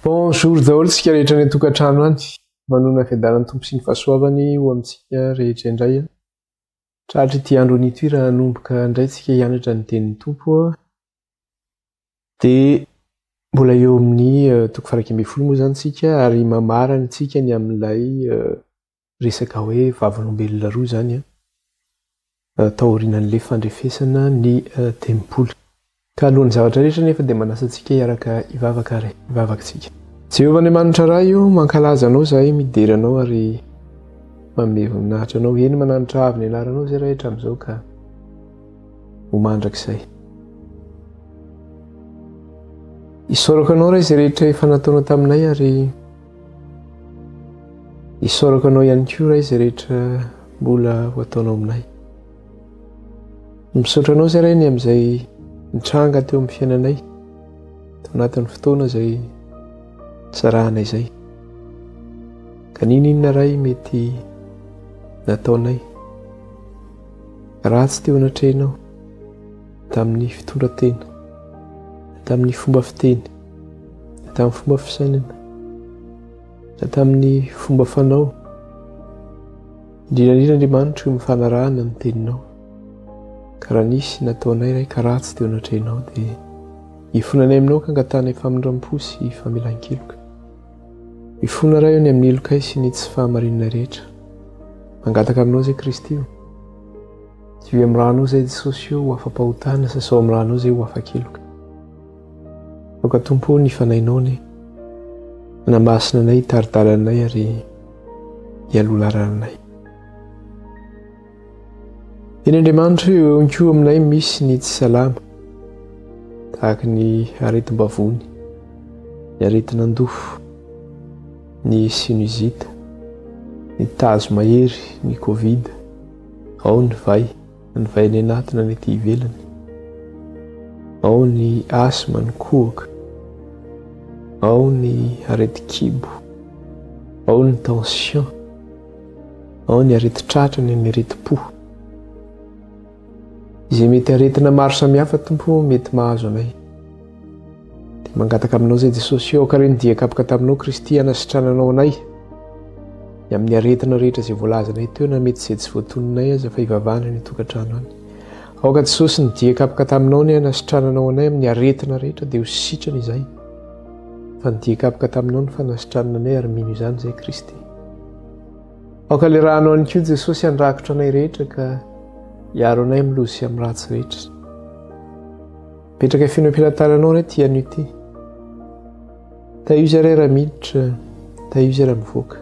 Bonjour daholo tsika rehetra ny tokantrano any. Manona fiadanany tompo sy ny fahasoavany ho amintsika rehetra indray. Tratra ity andro an'ito raha hanomboka indray tsika hianatra ny tenin'ny tompo dia mbola eo amin'ny toko faha 110 moa zany tsika ary mamarana tsika ny amin'ilay resaka hoe vavolombelona roa zany taorian'ilay fandrefesana ny tempolo. Ka alohan'ny zavatra rehetra nefa dia manasa antsika hiaraka hivavaka tsika. Jehovah'Andriamanitra raha io mankalaza anao zahay midery anao ary mamevo aminahitra anao eny mananitra avy ny anaranao zay rehetra amin'izao ka ho mandrakizay. Isaorako anao raha izay rehetra efa nataonao taminay ary isaorako anao ihany koa raha izay rehetra mbola ho ataonao aminay. Misaotra anao zay raha ny amin'izay nitranga teo amin'ny fiainanay tao anatin'ny fotoana izay tsarahanay izay. Ka ninona ray mety nataonay ratsy teo anatrehanao tamin'ny fitondratena, tamin'ny fomba fiteny, tamin'ny fomba fisainana, tamin'ny fomba fanao. Indrindra Andriamanitra io mifanarahana ny teninao. Ka raha nisy nataonay ray ka ratsy teo anatrehanao dia hifonanay aminao ka angatanay famindram-po sy famelan-keloka. Hifona ray eo ny amin'ny elokay sy ny tsy fahamarinana rehetra. Mangataka aminao zay Kristy io. Tsy hoe amin'ny rahanao zay Jesosy io ho afa-pahotana sa sao amin'ny rahanao zay ho afa-keloka. Aoka Tompo ny fanainao ny namasina anay, taridalanay ary hialolaranay. Eny Andriamanitra eo ihany aminay misy ny tsy salama tahaka ny aretim-bavony, ny aretin'andofo, ny sinusite, ny tazo mahery, ny covid, ao ny vai ny anatina ny ety ivelany, ao ny asma, ny kohaka, ao ny areti-kibo, ao ny tension, ao ny areti-tratrany, ny areti-po. Izay mety aretina maro samihafa Tompo mety mahazo anay. Dia mangataka aminao zay Jesosy io ka reny diakapoka taminao Kristy hanasitrananao anay amin'ny aretina rehetra izay voalazanay teo na mety izay tsy voatononay aza fa hivavahana ny tokantrano any. Aoka Jesosy ny diakapoka taminao ny hanasitrananao anay amin'ny aretina rehetra dia ho sitrana izay. Fa ny diakapoka taminao ny fanasitranana anay ary mino izany zay Kristy. Aoka le rahanao ihany koa Jesosy handrakotra anay rehetra ka hiaro anay amin'ny loza sy amin'ny ratsy rehetra. Petraka fiainam-pilatananao ray ty anio ty. Tahiza ray raha miditra, tahiza raha mivoaka.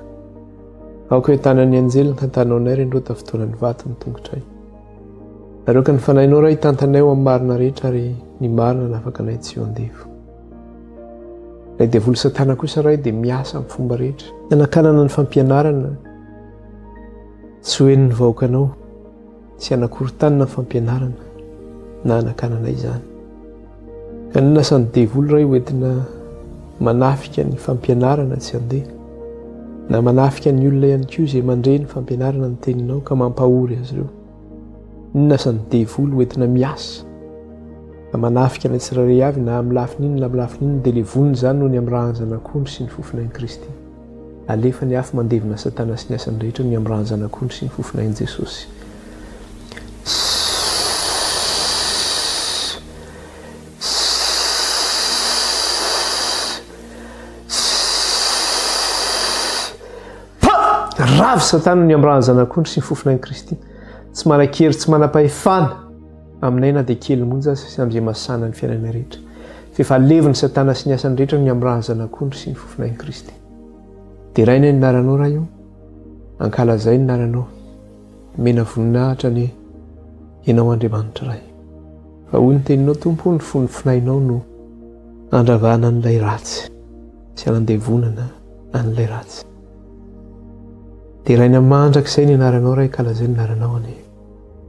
Aoka hoe tanan'ny anjely ny tantanao anay ray ndrota fotoanan'ny vaty ny tongotray. Aroka ny fanainao ray tantanay ho amin'ny marina rehetra ary ny marina nafaka anay tsy ho andevo. Ray devoly Satana kosa ray dia miasa amin'ny fomba rehetra. Hanakanana ny fampianarana tsy hoen'ny vahoakanao. Tsy hanakorontanina ny fampianarana na hanakanana izany. Ka ny nasan'ny devoly ray hoentina manafika ny fampianarana tsy handeha na manafika ny olona ihany koa izay mandre ny fampianarana ny teninao ka mampahory azy ireo. Ny nasan'ny devoly hoentina miasa ka manafika ny tsirairay avy na amin'ny lafin'iny na amin'ny lafin'iny dia le voniny zany noho ny amin'ny rahanjanak'ondry sy ny fofinain'i Kristy. Alefa ny afo mandevina Satana sy ny asany rehetra ny amin'ny rahanjanak'ondry sy ny fofinain'i Jesosy. Ravy Satana ny amin'ny rahanjanak'ondry sy ny fofinain'i Kristy. Tsy manan-kery, tsy manam-pahefana aminay na dia kely monja sy amin'izay masana ny fiainana rehetra. Fa efa leviny Satana sy ny asany rehetra ny amin'ny rahanjanak'ondry sy ny fofinain'i Kristy. Dia rainay ny naranao raha io, ankalazay ny naranao, mena voninahitra ny ianao Andriamanitra ray. Fa hoy ny teninao Tompo ny fony finainao no andravana an'ilay ratsy sy anandevonana an'ilay ratsy. Dia rainy mandrakizay ny anaranao ray kalazay ny naranao any.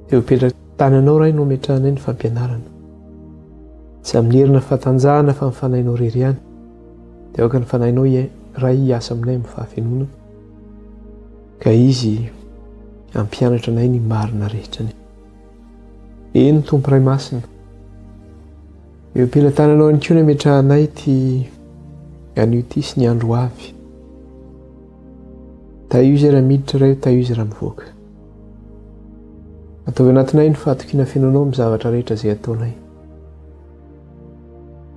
Eo petraka tananao ray no metrahanay ny fampianarana. Tsy amin'ny herina fatanjahana fa mifanainao rery ihany. Dia aoka ny fanainao ray hiasa aminay amin'ny fahafenonana. Ka izy hampianatra anay ny marina rehetrany. Eny Tompo ray masina. Eo ampelantananao ihany koa ny metrahanay ty an'io ty sy ny andro avy. Taio izy raha miditra raha io, taio izy raha mivoaka. Ataovy anatinay ny fahatokina fiainanao amin'ny zavatra rehetra izay ataonay.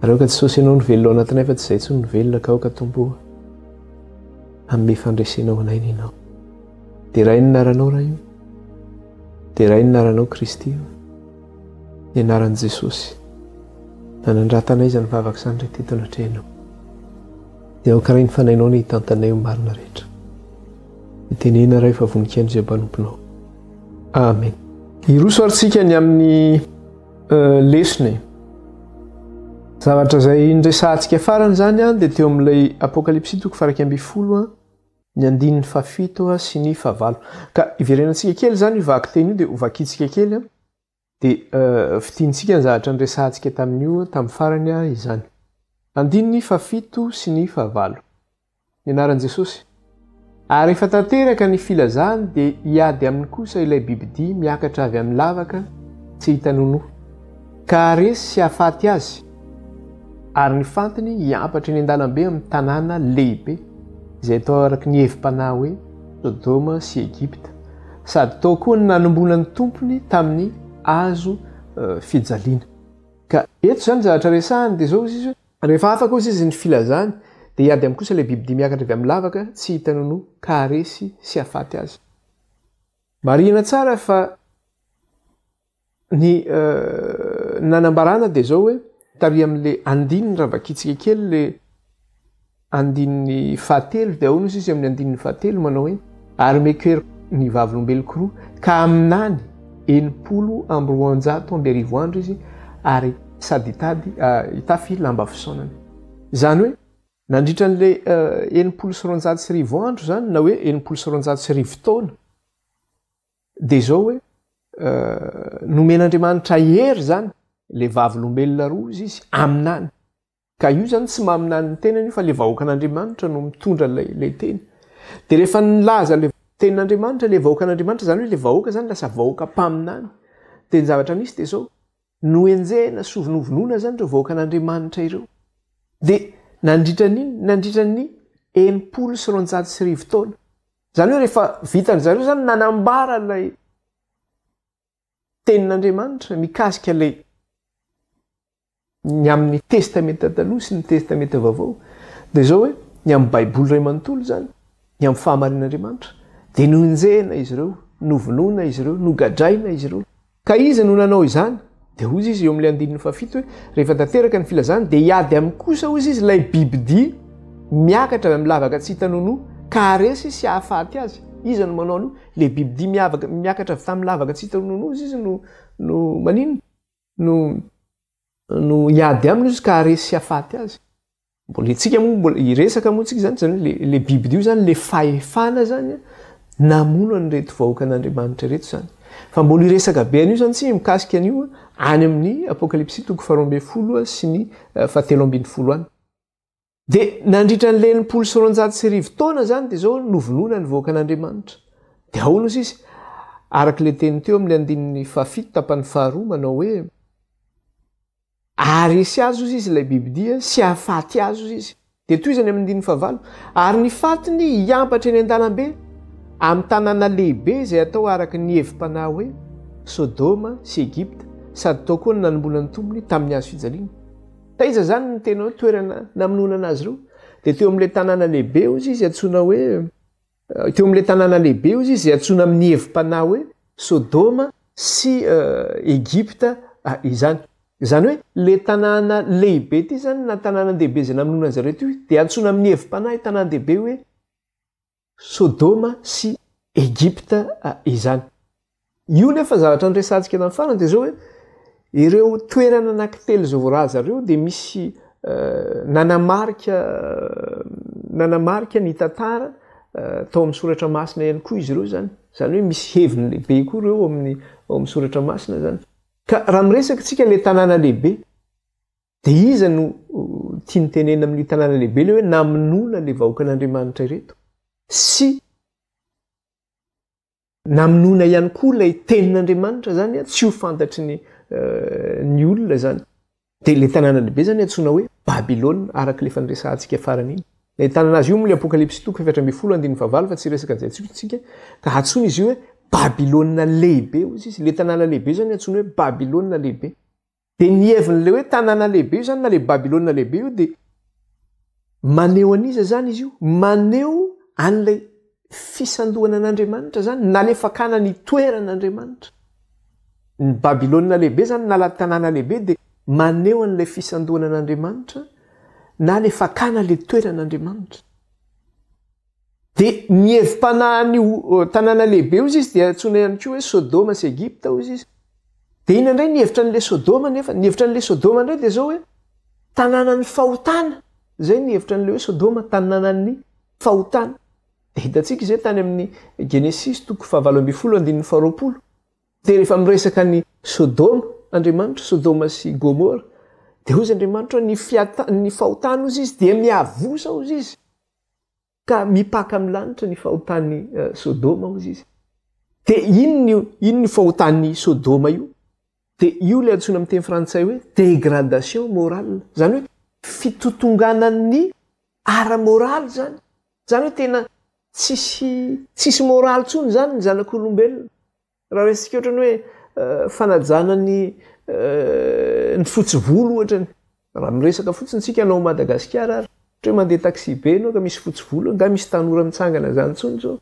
Raha ka tsy saosy ianao ny velona ao anatinay fa tsy izay tsy ny velona ka aoka tompo amin'ny fandresenao anay ny ianao. Dia raha inaranao raha io, dia raha inaranao Kristy io, ny anaran'i Jesosy. Nanandratanay izany vavaka izany rehetra teto anatrehanao. Dia ao karaha ny fanainao ny hitantanay ho marina rehetra. Tenena raha efa voninkaino izay mpanomponao. Amen. Irosoaritsika ny amin'ny lesona. Zavatra izay indresantsika farany izany dia teo amin'ilay Apokalipsy 1:20 ny 7 sy ny 9. Ka iverenantsika kely izany io vaky teny io dia hovakitsika kely dia fitiantsika ny zavatra indresantsika tamin'io tamin'ny farany izany. 7 sy ny 9. Ny anaran'i Jesosy. Ary rehefa tanteraka ny filazany dia hiady aminy kosa ilay bibidia miakatra avy amin'ny lavaka tsy hita nonoa. Ka resy sy hahafaty azy. Ary ny fantiny hiampatra eny an-dalambe amin'ny tanàna lehibe izay atao araka ny hevim-panahy hoe Sodoma sy Egypta. Sady tao koa ny nanomboana ny tompony tamin'ny hazo fijaliana. Ka eto izany zavatra resahany dia izao izy rehefa afaka kosa izy ny filazany dia hiady amin'ny kosa ilay bibidia miakatra avy amin'ny lavaka tsy hita nonoa ka resy sy hahafaty azy. Marihana tsara fa ny nanambarana dia izao hoe tary amin'ilay andininy raha vakitsika kely ilay andininy fahatelo dia ahoana izy amin'ny andininy fahatelo manao hoe ary mekery ny vavolombeloko roa ka aminany 720 andro izy ary sady hitafy lamba fisaonany. Izany hoe nandritra n'ilay 720 andro zany na hoe 720 taona dia izao hoe nomen'Andriamanitra hery zany ilay vavolombelona roa izy aminany. Ka io zany tsy maminany ny tenany io fa ilay vahoakan'Andriamanitra no mitondra ilay teny. Dia rehefa nilaza ilay tenin'Andriamanitra ilay vahoakan'Andriamanitra zany hoe ilay vahoaka zany lasa vahoaka mpaminany. Dia ny zavatra nisy dia izao noenjehina sy novonoina zany ireo vahoakan'Andriamanitra ireo. Dia nandritra ny 720 taona. Zany hoe rehefa vitany zareo zany nanambara ilay tenin'Andriamanitra mikasika ilay ny amin'ny testamenta taloha sy ny testamenta vaovao. Dia izao hoe ny amin'ny baiboly iray manontolo zany ny amin'ny fahamarin'Andriamanitra dia noenjehina izy ireo, novonoina izy ireo, nogadraina izy ireo. Ka izy no nanao izany dia hozy izy eo amin'ilay 7 hoe rehefa tanteraka ny filazany dia hiady amin'ny kosa hozy izy ilay bibidia miakatra avy amin'ny lavaka tsy hita nonoa ka resy sy hahafaty azy. Izy no manao an'io ilay bibidia miakatra avy tamin'ny lavaka tsy hita nonoa izy no manino no hiady aminy izy ka resy sy hahafaty azy. Mbola itsika moa iresaka moa tsika zany ilay bibidia io zany ilay fahefana zany namono an'ireto vahoakan'Andriamanitra reto zany. Fa mbola iresaka be an'io zany tsy mikasika an'io any amin'ny Apokalipsy 12 sy ny 17 any. Dia nandritra n'ilay 720 taona zany dia izao novonoina ny vahoakan'Andriamanitra. Dia ahoana izy araka ilay teny teo amin'ny 7 tapany faharoa manao hoe aresy azo izy ilay bibidia sy hahafaty azo izy. Dia toy izany amin'ny 9 ary ny fatiny hiampatra eny an-dalambe amin'ny tanàna lehibe izay atao araka ny hevim-panahy hoe Sodoma sy Egypta sady tao koa ny nanomboana ny tompony tamin'ny hazo fijaliana. Taiza zany ny tena hoe toerana namonoana azy ireo. Dia teo amin'ilay tanàna lehibe izy antsoina hoe teo amin'ilay tanàna lehibe izy izay antsoina amin'ny hevim-panahy hoe Sodoma sy Egypta izany. Izany hoe le tanàna lehibe ty zany na tanàna lehibe izay namonoana azy ireo io dia antsoina amin'ny hevim-panahy tanàna lehibe hoe Sodoma sy Egypta izany. Io nefa zavatra andresantsika tamin'ny farany dia izao hoe ireo toerana anankitelo izay voaraza ireo dia misy nanamarika ny tantara tao amin'ny soratra masina ihany koa izy ireo zany. Zany hoe misy heviny lehibe koa ireo ao amin'ny soratra masina zany. Ka raha miresaka tsika ilay tanàna lehibe dia iza no tia nitenena amin'ny tanàna lehibe ilay hoe namonoana ilay vahoakan'Andriamanitra ireto sy namonoana ihany koa ilay tenin'Andriamanitra zany tsy ho fantatry ny olona zany. dia le tanàna lehibe zany antsoina hoe Babilôna araka le fanresantsika farany iny. Le tanàna azy io moa le apokalipsy toko 7:15 fa tsy resaka an'izay tsika ka antsoina izy io hoe Babilôna lehibe ozy izy. Le tanàna lehibe zany antsoina hoe Babilôna lehibe. Dia ny hevin'le hoe tanàna lehibe io zany na le Babilôna lehibe io dia maneho an'iza zany izy io? Maneho an'ilay fisandohana an'Andriamanitra zany na le fakana ny toeran'Andriamanitra. Ny Babilôna lehibe zany na la tanàna lehibe dia maneho an'ilay fisandohana an'Andriamanitra na le fakana le toeran'Andriamanitra. Dia ny hevim-panahin'io tanàna lehibe ozy izy dia antsoina ihany koa hoe Sodoma sy Egipta ozy izy. Dia ina indray ny hevitra an'ilay Sodoma nefa? Ny hevitra an'ilay Sodoma indray dia zao hoe tanànan'ny fahotana. Zay ny hevitra an'ilay hoe Sodoma tanànan'ny fahotana. Dia hitantsika izay tany amin'ny Genesis toko 7:20. Dia rehefa miresaka ny Sodoma, Andriamanitra, Sodoma sy Gomora, dia ozy Andriamanitra ny fahotana ozy izy dia miavosa ozy izy. Ka mipaka amin'ny lanitra ny fahotan'ny Sodoma ozy izy. Dia ino ny fahotan'ny Sodoma io? Dia io le antsoina amin'ny teny frantsay hoe dégradation morale. Zany hoe fitotonganan'ny ara-moraly zany. Zany hoe tena tsisy moraly tsony zany ny zanak'olombelona. Raha resika ohatrany hoe fanajana ny fotsy volo ohatrany. Raha miresaka fotsiny tsika anao Madagasikara ary hoe mandeha taxi be anao ka misy fotsy volo, nga misy tanora mitsangana zany tsony zao.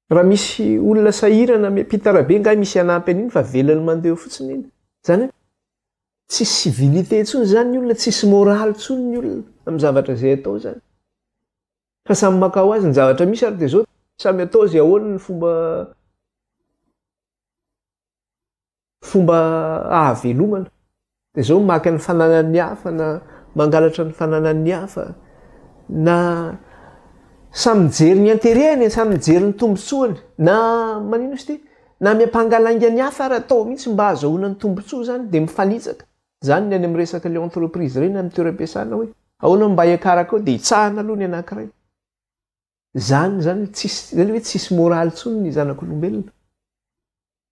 Raha misy olona sahirana miampitara be nga misy anampy an'iny fa velany mandeha fotsiny iny. Zany hoe tsisy civilité tsony zany ny olona, tsisy moraly tsony ny olona amin'ny zavatra izay atao zany. Fa samy makao azy ny zavatra misy ary dia zao samy atao izay ahoana ny fomba ahavelomana. Dia zao maka ny fananan'ny hafa na mangalatra ny fananan'ny hafa na samy mijery ny antereny, samy mijery ny tombotsoany na manino izy ty na miampangalanga ny hafa ary atao mihitsy mba ahazoana ny tombotsoa zany dia mifanitsaka. Zany ny any amin'ny resaka le entreprise ireny amin'ny toeram-piasana hoe ahoana mba hiakaraka ao dia hitsahana aloha ny anankiray. Zany hoe tsisy moraly tsony ny zanak'olombelona.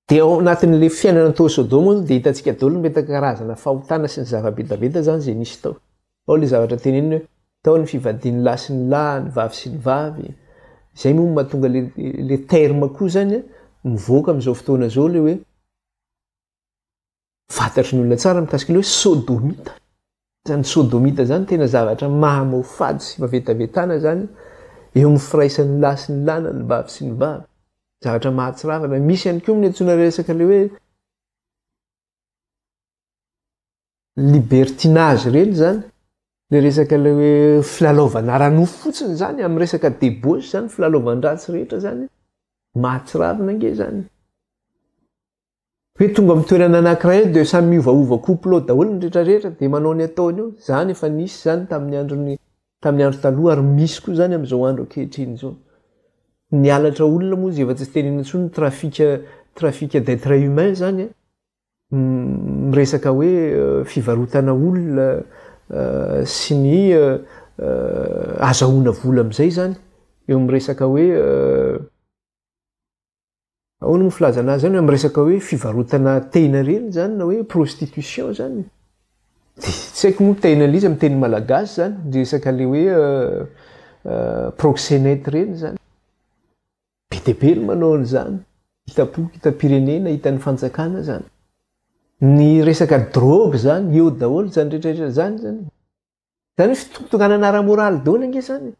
Dia ao anatin'le fiainana tao Sodoma dia hitantsika daholo metaka karazana fahotana sy ny zava-betaveta zany izay nisy tao. Ao le zavatra teneniny hoe tao ny fivadian'ny lahy sy ny lahy, ny vavy sy ny vavy. Izay moa mahatonga le terme koa zany mivoaka amin'izao fotoana izao le hoe fantatry ny olona tsara mikasika ilay hoe sodomita. Zany sodomita zany tena zavatra mahamofady sy mavetavetana zany eo amin'ny firaisan'ny lahy sy ny lahy, ny vavy sy ny vavy. Zavatra mahatsiravana. Misy ihany koa amin'ny antsoina resaka le hoe libertinage reny zany. Le resaka le hoe filalaovana ara-nofo fotsiny zany amin'ny resaka débauche zany, filalaovan-dratsy rehetra zany. Mahatsiravana nge zany. Hoe tonga amin'ny toerana anankiray dia samy miovaova complot daholo ny rehetrarehetra dia manao ny ataony eo. Zany efa nisy zany tamin'ny andro taloha ary misy koa zany amin'izao andro ankehitriny izao. Ny halatra olona moa izay efa tsy tenenina intsony trafic d'être humain zany miresaka hoe fivarotana olona sy ny azahoana vola amin'izay zany eo miresaka hoe ahoana moa filazana azy zany hoe miresaka hoe fivarotana tena reny zany na hoe prostitution zany. Tsy haiko moa tena lizy amin'ny teny malagasy zany resaka le hoe proxénète reny zany. Be dia be ny manao an'izany. Hitam-pirenena, hitan'ny fanjakana zany. Ny resaka drogue zany, eo daholo zany rehetrarehetra zany zany. Zany hoe fitotonganana ara-moraly daholo ange zany.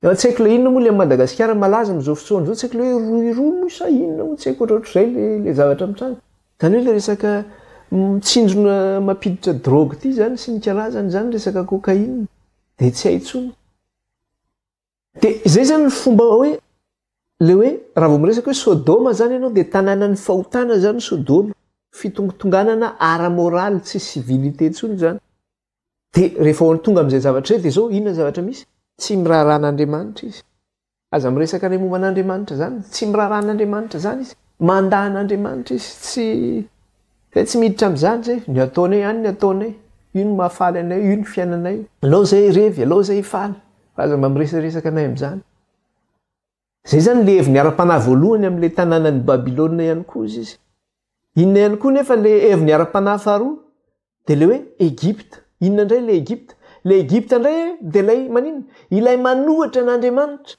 Tsy haiko ilay inona moa ilay Madagasikara malaza amin'izao fotoana izao, tsy haiko ilay hoe roy moa sa inona moa, tsy haiko ohatrohatr'izay le zavatra mitranga. Zany hoe ilay resaka mitsinjona mampiditra drogue ity zany sy ny karazany zany resaka cocaïne dia tsy hay intsony. Dia izay zany ny fomba hoe le hoe raha vao miresaka hoe Sodoma zany ianao dia tanànan'ny fahotana zany Sodoma, fitonganana ara-moraly tsy civilité intsony zany. Dia rehefa tonga amin'izay zavatra izay dia zao inona zavatra misy? Tsy miraran'Andriamanitra izy. Aza miresaka ny momba an'Andriamanitra zany, tsy miraran'Andriamanitra zany izy, mandahan'Andriamanitra izy, tsy miditra amin'izany zay, ny ataonay ihany ny ataonay, io ny mahafaly anay, io ny fiainanay, alao zay revy, alao zay faly, aza mba miresaresaka anay amin'izany. Zay zany le heviny ara-panahy voalohany amin'ilay tanànan'ny Babilôna ihany koa izy. inona ihany koa nefa le heviny ara-panahy faharoa dia le hoe Egypta. Inona indray le Egypta? Le Egypta indray dia ilay maninona? Ilay manohatra n'Andriamanitra.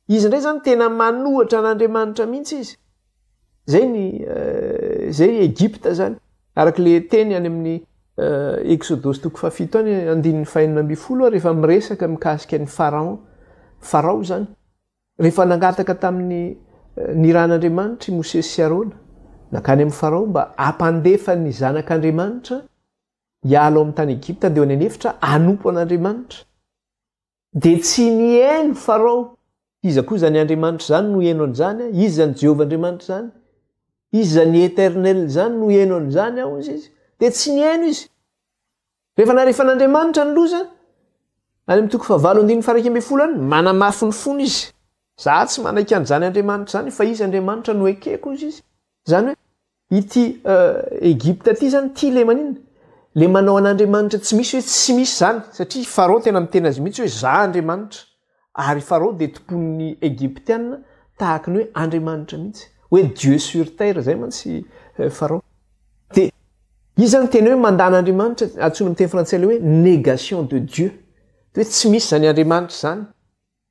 Izy indray zany tena manohatra n'Andriamanitra mihitsy izy. Zay Egypta zany. Araka le teny any amin'ny Exodosy 7 any 9:40 rehefa miresaka mikasika ny Farao zany. Rehefa nangataka tamin'ny niran'Andriamanitra i Mosesy sy Arona nakany amin'ny Farao mba hampandefa ny zanak'Andriamanitra hialo amin'ny tany Egypta dia any anefitra hanompo an'Andriamanitra. Dia tsy nihaino Farao. Iza koa zany Andriamanitra zany no heno an'izany, izy zany Jehovah Andriamanitra zany, izy zany Eternel zany no heno an'izany ao izy. Dia tsy nihaino izy. Rehefa n'Andriamanitra ny loza any amin'ny 9:1 any manamafy ny fony izy. Za tsy manaiky an'izany Andriamanitra zany fa izy Andriamanitra no ekeko izy. Zany hoe ity Egypta ty zany ty le maninona? Le manao an'Andriamanitra tsy misy hoe tsy misy zany, satria Farao tena miteny azy mihitsy hoe za Andriamanitra. Ary Farao dia tompon'ny Egyptiana tahaka ny hoe Andriamanitra mihitsy. Hoe Dieu sur terre zay mantsy Farao. Dia izy zany teny hoe mandana Andriamanitra, antsoina amin'ny teny frantsay le hoe négation de Dieu. Dia hoe tsy misy zany Andriamanitra zany.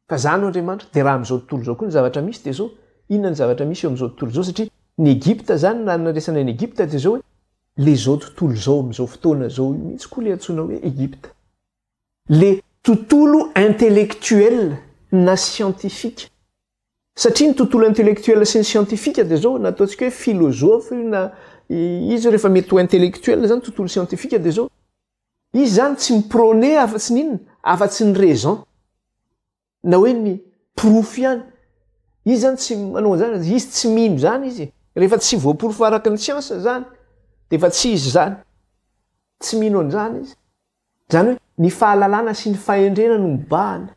Fa zany no Andriamanitra. Dia raha amin'izao tontolo izao koa ny zavatra misy dia zao, inona ny zavatra misy eo amin'izao tontolo izao? Satria ny Egypta zany na naresana ny Egypta dia zao hoe le zao tontolo izao amin'izao fotoana izao mihitsy koa le antsoina hoe Egypta. Le tontolo intellectuel na scientifique. Satria ny tontolo intellectuel sy ny scientifique dia zao nataontsika hoe philosophe na izy rehefa mety ho intellectuel zany tontolo scientifique dia zao izy zany tsy miprôné afa-tsy n'inona? Afa-tsy ny raison. Na hoe ny proof ihany. Izy zany tsy manao an'izany, izy tsy mino zany izy. Rehefa tsy voaporofo araka ny siansa zany dia efa tsy izy zany. Tsy mino an'izany izy. Zany hoe ny fahalalana sy ny fahendrena no mibahana.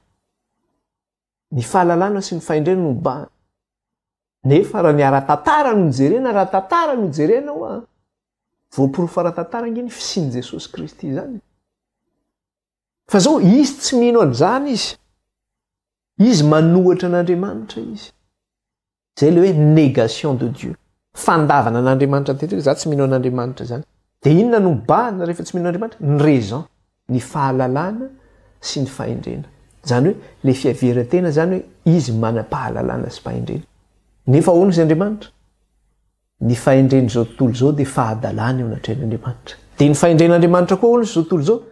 Ny fahalalana sy ny fahendrena no mibahana. Nefa raha ny ara-tantara no jerena, ara-tantara no jerena ho voaporofo ara-tantara angeny fisian'i Jesosy Kristy zany. Fa zao izy tsy mino an'izany izy. Izy manohatra n'Andriamanitra izy. Zay le hoe négation de Dieu. Fandavana n'Andriamanitra teto za tsy mino an'Andriamanitra zany. Dia inona no mibahana rehefa tsy mino an'Andriamanitra? Ny raison, ny fahalalana sy ny fahendrena. Zany hoe le fiaviran-tena zany hoe izy manam-pahalalana sy fahendrena. Nefa ahoana izy Andriamanitra? Ny fahendrena izao tontolo izao dia fahadalana eo anatrehan'Andriamanitra. Dia ny fahendren'Andriamanitra koa ahoana izao tontolo izao?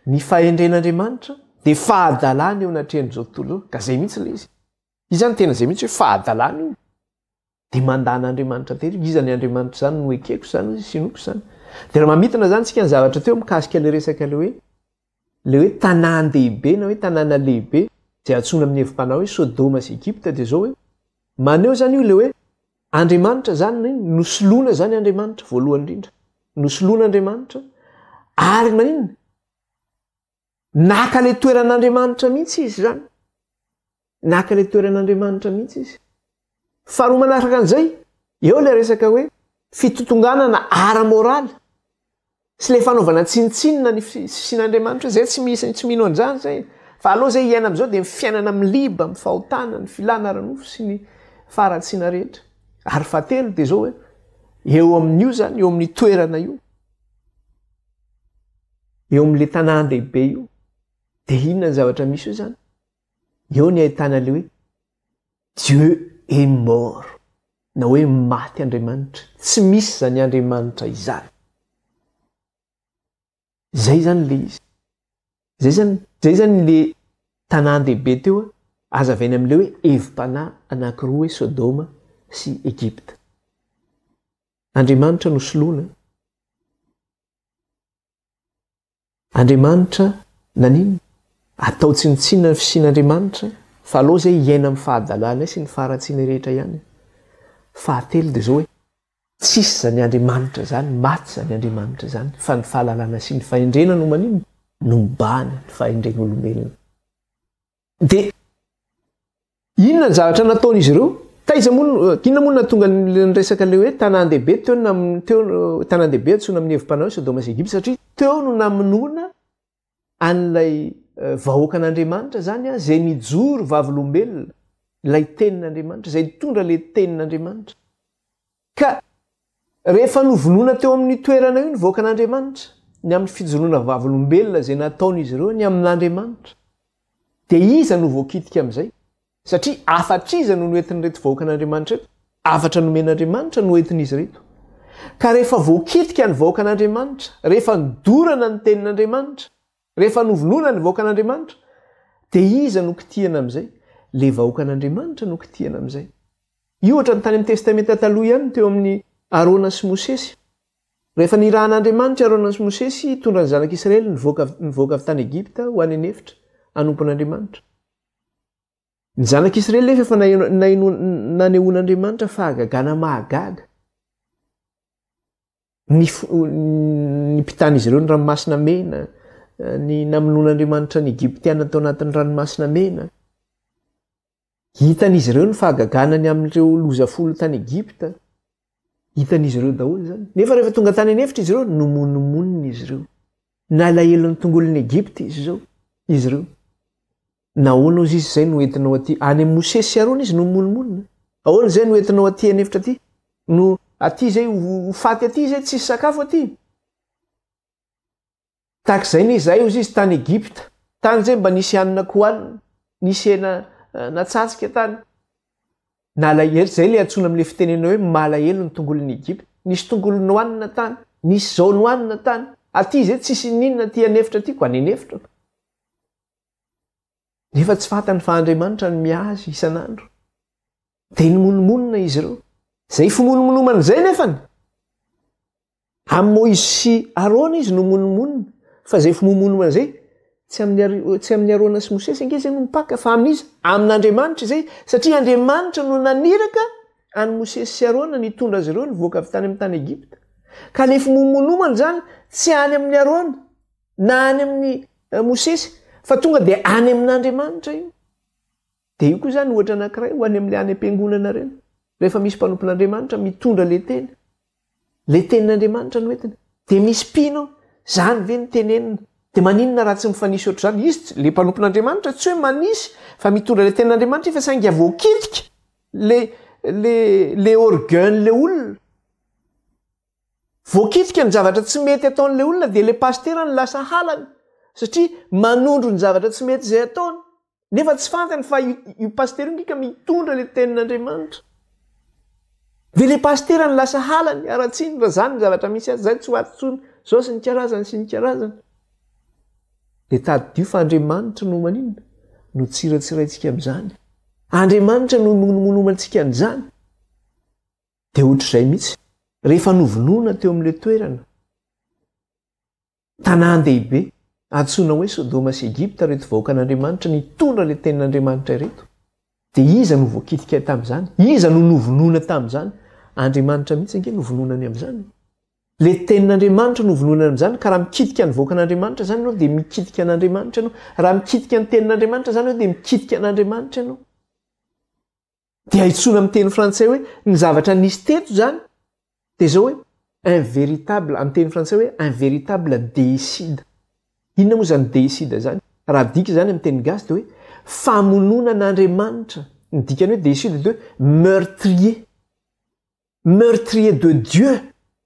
Ny fahendren'Andriamanitra dia fahadalana eo anatrehan'izao tontolo izao. Ka zay mihitsy le izy. Izy zany tena zay mihitsy hoe fahadalana io. Dia mandana Andriamanitra tery. Izy zany Andriamanitra zany no ekeko zany izy sinoko zany. Dia raha mamitana zany tsika ny zavatra teo mikasika le resaka le hoe tanàn-dehibe na hoe tanàna lehibe izay antsoina amin'ny hevim-panao hoe Sodoma sy Egypta dia zao hoe maneho zany io le hoe Andriamanitra zany nosoloana zany Andriamanitra voalohany indrindra. Nosoloana Andriamanitra ary maninona? Naka le toeran'Andriamanitra mihitsy izy zany. Naka le toeran'Andriamanitra mihitsy izy. Faharoa manaraka an'izay, eo le resaka hoe fitotonganana ara-moraly sy le fanaovana tsinitsinina ny fisian'Andriamanitra zay tsy mino an'izany zay. Fa aloha zay hiaina amin'izao dia mifiainana amin'ny liba, amin'ny fahotana, ny filana ara-nofo sy ny faharatsiana rehetra. Ary fahatelo dia zao hoe eo amin'io zany, eo amin'ny toerana io, eo amin'le tanàn-dehibe io, dia inona ny zavatra misy io zany? Eo ny ahitana le hoe Dieu est mort. Na hoe maty Andriamanitra. Tsy misy zany Andriamanitra izany. Zay zany le izy. Zay zany le tanàn-dehibe teo azavaina amin'ile hoe hevim-panahy anankiroa hoe Sodoma sy Egypta. Andriamanitra nosoloana. Andriamanitra nanino? Atao tsinitsinina ny fisian'Andriamanitra fa aloha zay hiaina amin'ny fahadalana sy ny faharatsiana rehetra ihany. Fahatelo dia zao hoe tsisy zany Andriamanitra zany, maty zany Andriamanitra zany, fa ny fahalalana sy ny fahendrena no manino? No mibahana ny fahendren'olombelona. Dia inona ny zavatra nataon'izy ireo? Inona moa natonga ny resaka le hoe tanàn-dehibe teo tanàn-dehibe antsoina amin'ny hevim-panao Sodoma sy Egypta satria teo no namonoana an'ilay vahoakan'Andriamanitra zany zay mijoro vavolombelona, ilay tenin'Andriamanitra, izay mitondra le tenin'Andriamanitra. Ka rehefa novonona teo amin'ny toerana io nyvoaka an'andriamanitra ny amin'ny fijoroana vavolombelona zay nataon'izy ireo ny amin'andriamanitra dia iza no voakitika amin'izay satria afatra iza no noentiny reto vahoaka an'andriamanitra reto afatra nomen'andriamanitra no entin'izy reto ka rehefa voakitika ny vahoaka an'andriamanitra rehefa nidorana ny tenin'andriamanitra rehefa novonona ny vahoaka an'andriamanitra dia iza no kitihana amin'izay le vahoaka an'andriamanitra no kitihana amin'izay io ohatra ny tany amin'ny testamenta taloha ihany teo amin'ny Arona sy Mosesy rehefa nirahan'andriamanitra Arona sy Mosesy hitondra ny zanak'Israely nivoaka avy tany Egipta ho any anefitra anompon'andriamanitra ny zanak'Israely nefa efa nanehoan'andriamanitra fa agagana mahagaga ny mpitan'izy ireo ny ranomasina mena ny namonoan'andriamanitra ny Egiptiana tao anatin'ny ranomasina mena hitan'izy ireo ny fahagaganany amin'ireo lozafolo tany Egipta hitan'izy ireo daholo zany nefa rehefa tonga tany anefitra izy ireo nomonomonina izy ireo nalahelon'ny tongolon'ny Egipta izy ireo nahoana ozy izy zay no entinao aty any amin'ny Mosesy sy Arona izy nomonomonina ahoana zay no entinao aty anefitra aty no aty zay ho faty aty zay tsisy sakafo aty tak'izay ne zay ozy izy tany Egipta tany zay mba nisy hanina kohanina nisy hena natsatsika tany nalahelo zay le antsoina amin'le fitenena hoe malahelo ny tongolon'ny Egipta nisy tongolo nohanina tany nisy zao nohanina tany aty zay tsisy ninona ty anefitra aty ko any anefitra nefa tsy fantany fa Andriamanitra ny miazy isan'andro dia nomonomonina izy ireo zay fimonomonomana zay nefany amin'ny Moïse sy Arona izy nomonomonina fa zay fimonomonana zay tsy amin'ny Arona sy Mosesy ange zay no mipaka fa amin'izy amin'Andriamanitra izay satria Andriamanitra no naniraka any Mosesy sy Arona nitondra azy ireo nivoaka avy tany amin'ny tany Egipta ka le fimonomonomana zany tsy any amin'ny Arona na any amin'ny Mosesy fa tonga dia any amin'Andriamanitra io dia io koa zany ohatra anankiray ho any amin'le any am-piangonana reny rehefa misy mpanompon'Andriamanitra mitondra le tenin'Andriamanitra no entina dia misy mpino zany ve ny tenenina dia maninona raha tsy mifanisy ohatr'izany izy le mpanompon'Andriamanitra tsy hoe manisy fa mitondra le tenin'Andriamanitra fa sainga voakitika le orgueil-le olona voakitika ny zavatra tsy mety ataon'le olona dia le pastera ny lasa halany satria manondro ny zavatra tsy mety izay ataony nefa tsy fantany fa io pastera ngika mitondra le tenin'Andriamanitra dia le pastera ny lasa halany aratsiny raha zany ny zavatra misy azy zay tsy ho atontsony zao sy ny karazany sy ny karazany dia tadidio fa Andriamanitra no maninona no tsiratsiraintsika amin'izany Andriamanitra no monomonomantsika an'izany dia ohatr'izay mihitsy rehefa novonoana teo amin'le toerana tanàn-dehibe antsoina hoe Sodoma sy Egipta reto vahoaka an'Andriamanitra nitondra le tenin'Andriamanitra ireto dia iza no voakitika tamin'izany iza no novonoana tamin'izany Andriamanitra mihitsy ange novononany amin'izany le tenin'Andriamanitra novononany amin'izany ka raha mikitika ny vahoaka an'Andriamanitra zany ianao dia mikitika an'Andriamanitra ianao raha mikitika ny tenin'Andriamanitra zany ianao dia mikitika an'Andriamanitra ianao dia hitsoina amin'ny teny frantsay hoe ny zavatra nisy teto zany dia zao hoe un véritable amin'ny teny frantsay hoe un véritable déicide inona moa zany déicide zany raha dika zany amin'ny teny gasy dia hoe famononan'Andriamanitra ny dikany hoe déicide de meurtrier de Dieu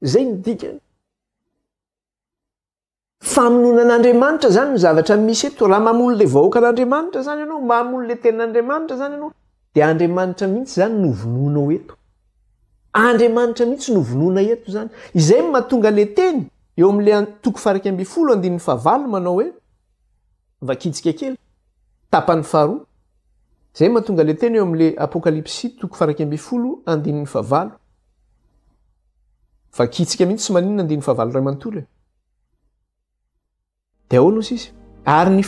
zay ny dikany famononan'Andriamanitra zany ny zavatra misy eto raha mamono le vahoaka an'Andriamanitra zany ianao mamono le tenin'Andriamanitra zany ianao dia Andriamanitra mihitsy zany novononao eto Andriamanitra mihitsy novonona eto zany izay mahatonga le teny eo amin'le toko faharay amby folo andininy fahavalo manao hoe vakitsika kely tapany faharoa izay mahatonga le teny eo amin'le apokalipsy toko faharay amby folo andininy fahavalo vakitsika mihitsy sy maninona andininy fahavalo ray manontolo dia ahoana ozy izy ary ny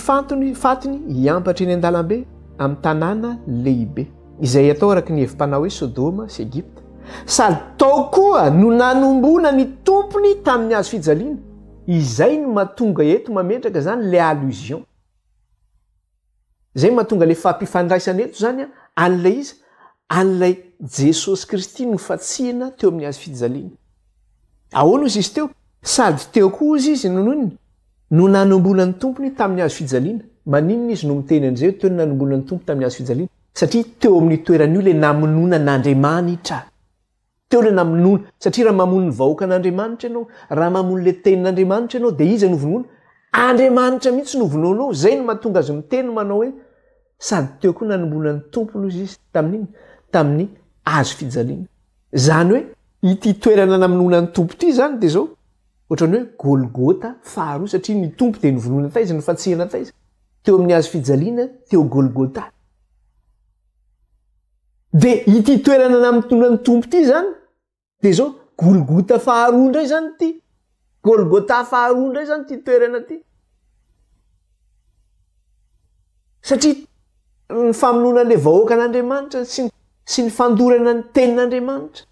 fatiny hiampatra eny an-dalambe amin'ny tanàna lehibe izay atao araka ny hevim-panao hoe Sodoma sy Egipta sady tao koa no nanombona ny tompony tamin'ny hazo fijaliana izay no mahatonga eto mametraka zany le allusion izay mahatonga le fampifandraisana eto zany an'ilay izy an'ilay Jesosy Kristy no fatsihana teo amin'ny hazo fijaliana ahoana ozy izy teo sady teo koa ozy izy nononiny no nanombona ny tompony tamin'ny hazo fijaliana maninona izy no miteny an'izay teo no nanombona ny tompony tamin'ny hazo fijaliana satria teo amin'ny toeran'io le namonona n'Andriamanitra teo le namonoana satria raha mamono ny vahoaka an'andriamanitra ianao raha mamono le tenin'andriamanitra ianao dia izy novonoana andriamanitra mihitsy novonoanao zay no mahatonga azy miteny manao hoe sady teo koa nanomboana ny tompony izy tamin'iny tamin'ny azo fijaliana zany hoe ity toerana namonoana ny tompo ity zany dia zao ohatrany hoe golgota faharoa satria ny tompo dia novonoana taizany fatsihana taizany teo amin'ny azo fijaliana teo golgota dia ity toerana namonoana ny tompo ity zany dia zao golgota faharoa indray zany ity golgota faharoa indray zany ty toerana ty satria ny famonoana le vahoaka an'andriamanitra sy ny fandorana ny tenin'andriamanitra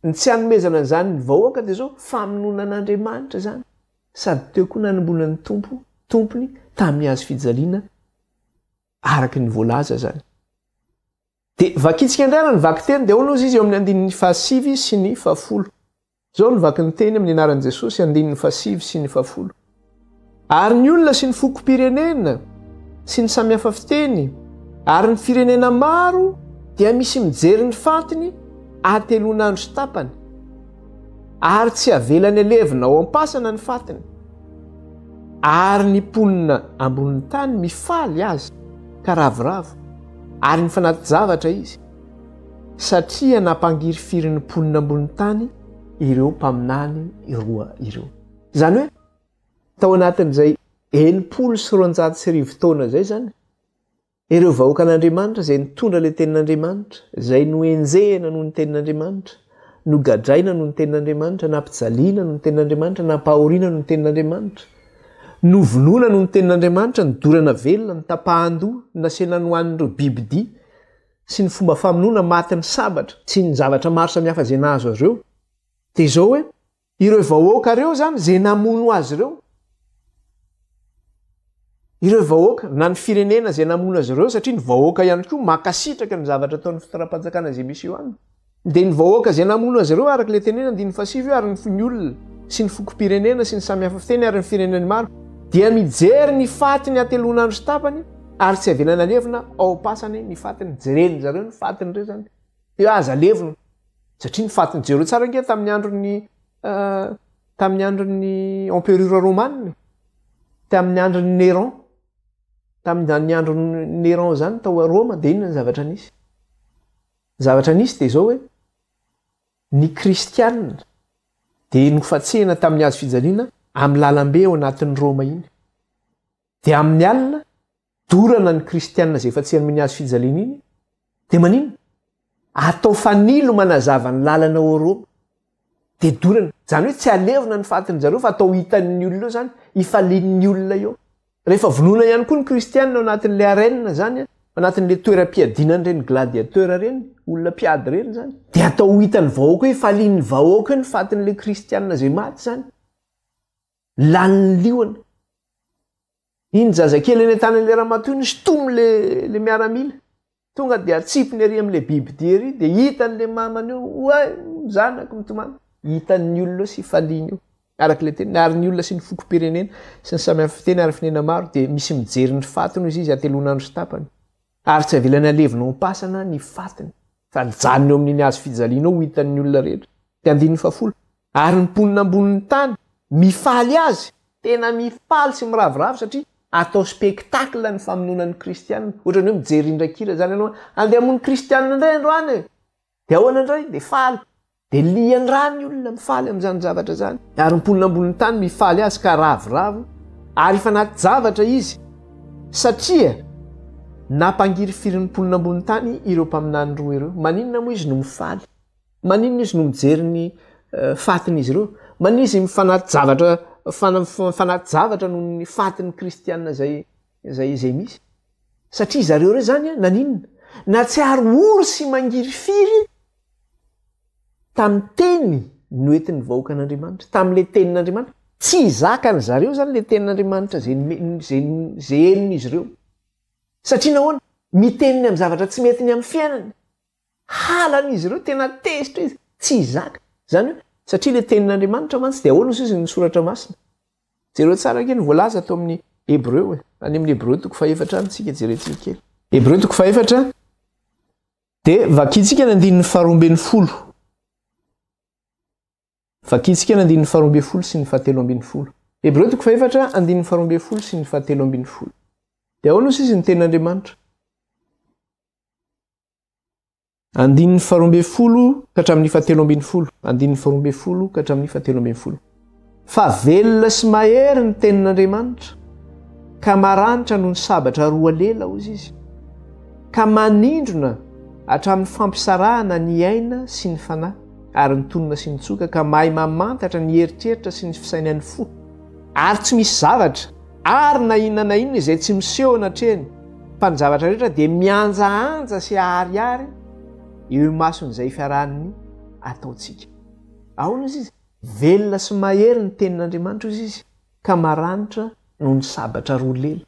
ny tsy hanomezana zany ny vahoaka dia zao famonoana an'andriamanitra zany sady teo koa nanomboana ny tompony tamin'ny azo fijaliana araky ny voalaza zany dia vakitsika indrana ny vaky teny dia ao aloha izy eo amin'ny andinin'ny fahasivy sy ny fahafolo zao ny vaky ny teny amin'ny anaran'i Jesosy andinin'ny fahasivy sy ny fahafolo ary ny olona sy ny fokom-pirenena sy ny samihafa fiteny ary ny firenena maro dia misy mijery ny fatiny atelonandro sy tapany ary tsy avelany alevina ao ampasana ny fatiny ary ny mponina ambonin'ny tany mifaly azy ka ravoravo ary ny fanaty zavatra izy satria nampangiry firy ny mponina ambonin'ny tany ireo mpaminany roa ireo zany hoe tao anatin'izay 790 taona zay zany ireo vahoaka an'andriamanitra zay nitondra le tenin'andriamanitra zay noenjehana noho ny tenin'andriamanitra nogadraina noho ny tenin'andriamanitra nampijaliana noho ny tenin'andriamanitra nampahoriana noho ny tenin'andriamanitra novonoana noho ny tenin'andriamanitra nidorana velona ny tapahan-doha nasena nohan'ireo bibidia sy ny fomba famonoana matin'ny sabatra sy ny zavatra maro samihafa zay nahazo azy ireo dia zao hoe ireo vahoaka reo zany zay namono azy ireo ireo vahoaka na ny firenena zay namono azy ireo satria ny vahoaka ihany koa makasitraka ny zavatra ataon'ny fitara-panjakana zay misy eo aminy dia ny vahoaka zay namono azy ireo araka le tenena andiny fasivy ary ny olona sy ny fokom-pirenena sy ny samihafa fiteny ary ny fireneny maro dia mijery ny fatiny atelonandro sy tapany ary tsy avelana levina ao pasany ny fatiny jereny zareo ny fatiny reo zany eo aza levina satria ny fatiny jereo tsara nge tamin'ny andron'ny empereur romane tamin'ny andron'ny Néron tamin'ny andron'ny Néron zany tao a Roma dia inona ny zavatra nisy dia zao hoe ny kristianina dia nofatsehana tamin'ny azo fijaliana amin'ny lalambe ao anatin'ny Roma iny dia amin'ny alina dorana ny kristianina zay fatsehany amin'ny azo fijaliana iny dia manino atao fanilo manazava ny lalana ao Roma dia dorana zany hoe tsy alevina ny fatiny zareo fa atao hitan'ny olona eo zany ifalian'ny olona eo rehefa vonoana ihany koa ny kristianina ao anatin'le arena zany anatin'le toeram-piadinany reny gladiateur reny olona mpiady reny zany dia atao hitan'ny vahoaka hoe ifalian'ny vahoaka hoe ny fatin'le kristianina zay maty zany lan'ny lioana iny zazakely eny an-tanan'le ramatoiny stomy le miaramila tonga dia atsipony ery amin'le bibidia ery dia hitan'le mamany eo oe zanako mitomany hitan'ny olona eo sy ifaliany eo arak'le teny ary ny olona sy ny fokom-pirenena sy ny samihafa fiteny ary firenena maro dia misy mijery ny fatiny izy izy atelonandro sy tapany ary tsy avelany alevina ao ampasana ny fatiny fa janony eo amin'iny azo fijaliana ao hitan'ny olona rehetra dia andininy fafolo ary ny mponina ambonin'ny tany mifaly azy tena mifaly sy miravoravo satria atao spektakla ny famonoana ny kristianina ohatrany hoe mijery indrakira zany ianao andeha hamono kristianina indray androany dia ahoana indray dia faly dia liany raha ny olona mifaly amin'izany zavatra zany ary mponina ambonin'ny tany mifaly azy ka ravoravo ary efa anaty zavatra izy satria nampangiry firy ny mponina ambonin'ny tany ireo mpaminany roa ireo maninona moa izy no mifaly maninona izy no mijery ny fatiny izy ireo maninona izy mifanaty zavatra noho ny fatin'ny kristianina zay misy satria zareo reo zany naninona na tsy ary ory sy mangiry firy tamin'ny teny noentin'ny vahoaka an'andriamanitra tamin'le tenin'andriamanitra tsy zakany zareo zany le tenin'andriamanitra zay enin'izy ireo satria nahoana miteniny amin'ny zavatra tsy metiny amin'ny fiainany halany izy ireo tena tezitra izy tsy zaka zany hoe satria le tenin'andriamanitra mantsy dia ahoana izy ny soratra masina jereo tsara ke ny voalaza atao amin'ny Hébreu any amin'ny Hébreu toko faefatra antsika jerentsika kely Hébreu toko faefatra dia vakitsika ny andininy faharoamben'ny folo vakitsika ny 1 sy ny 7 Hebreo 4 sy ny 7 dia ahoana izy ny tenin'Andriamanitra 2 ka hatramin'ny 7 ka hatramin'ny 7 fa velona sy mahery ny tenin'Andriamanitra ka maranitra noho ny sabatra roa lela ozy izy ka manindrona hatramin'ny fampisarahana ny aina sy ny fanahy ary ny tonona sy ny tsoka ka mahay mamantatra ny heritreritra sy ny fisainan'ny fo ary tsy misy zavatra ary na inona na inona izay tsy miseho anatrehany fa ny zavatra rehetra dia mianjaanja sy ahariary eo mason'izay fiarahan'ny ataontsika ahoana izy izy velona sy mahery ny tenin'Andriamanitra izy izy ka maranitra noho ny sabatra roa lela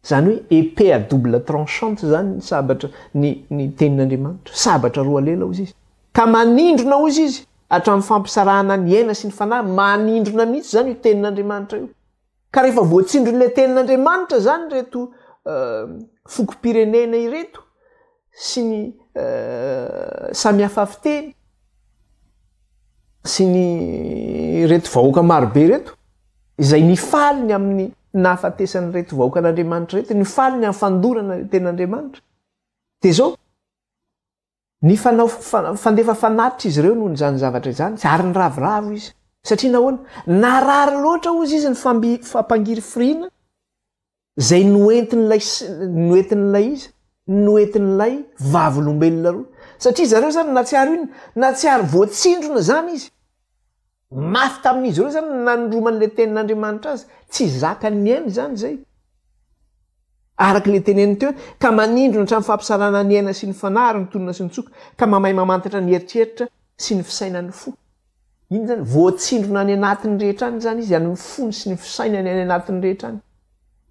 zany hoe épée à double tranchante zany ny sabatra ny tenin'Andriamanitra sabatra roa lela ozy izy ka manindrona ozy izy hatramin'ny fampisarahana ny aina sy ny fanahy manindrona mihitsy zany io tenin'Andriamanitra io ka rehefa voatsindron'ilay tenin'Andriamanitra zany reto fokom-pirenena ireto sy ny samihafa fiteny sy ny reto vahoaka marobe reto izay nifaliny amin'ny nahafatesany reto vahoakan'Andriamanitra reto nifaliny amin'ny fandorana tenin'Andriamanitra dia zao ny fandefa fanatitra izy ireo noho ny zany zavatra izany ary ny ravoravo izy satria nahoana narary loatra ozy izy ny fampangiry firiana zay noentin'ilay izy noentin'ilay vavolombelona roa satria zareo zany natsiary iny natsiary voatsindrona zany izy mafy tamin'izy ireo zany nanroman'ilay tenin'Andriamanitra azy tsy zaka ny ainy zany zay arak'ilay teneny teo ka manindrona hatramin'ny fampisarahana ny aina sy ny fanary ny tonona sy ny tsoka ka mamay mamantatra ny heritreritra sy ny fisainan'ny fo iny zany voatsindrona any anatin'ny rehetra any zany izy any fony sy ny fisainany any anatin'ny rehetra any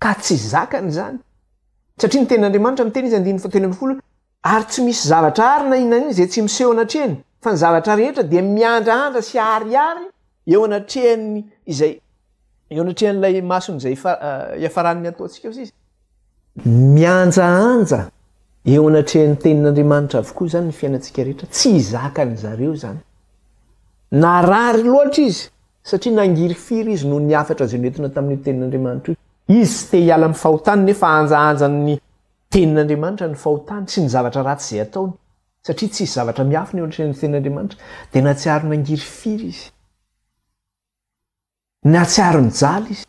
ka tsy zakany zany satria ny tenin'Andriamanitra miteny izy 1 ary tsy misy zavatra ary na inona iny izay tsy miseho anatrehany fa ny zavatra rehetra dia miandraandra sy ahariary eo anatrehany'ilay mason'izay iafaran'ny ataontsika izy mianjaanja eo anatrehan'ny tenin'Andriamanitra avokoa zany ny fiainantsika rehetra tsy zakany zareo zany narary loatra izy satria nangiry firy izy noho ny afatra zay nentina tamin'io tenin'Andriamanitra io izy sy te hiala amin'ny fahotany nefa anjaanjan'ny tenin'Andriamanitra ny fahotany sy ny zavatra ratsy izay ataony satria tsisy zavatra miafina eo anatrehan'ny tenin'Andriamanitra dia natsiaro nangiry firy izy natsiaro ny jaly izy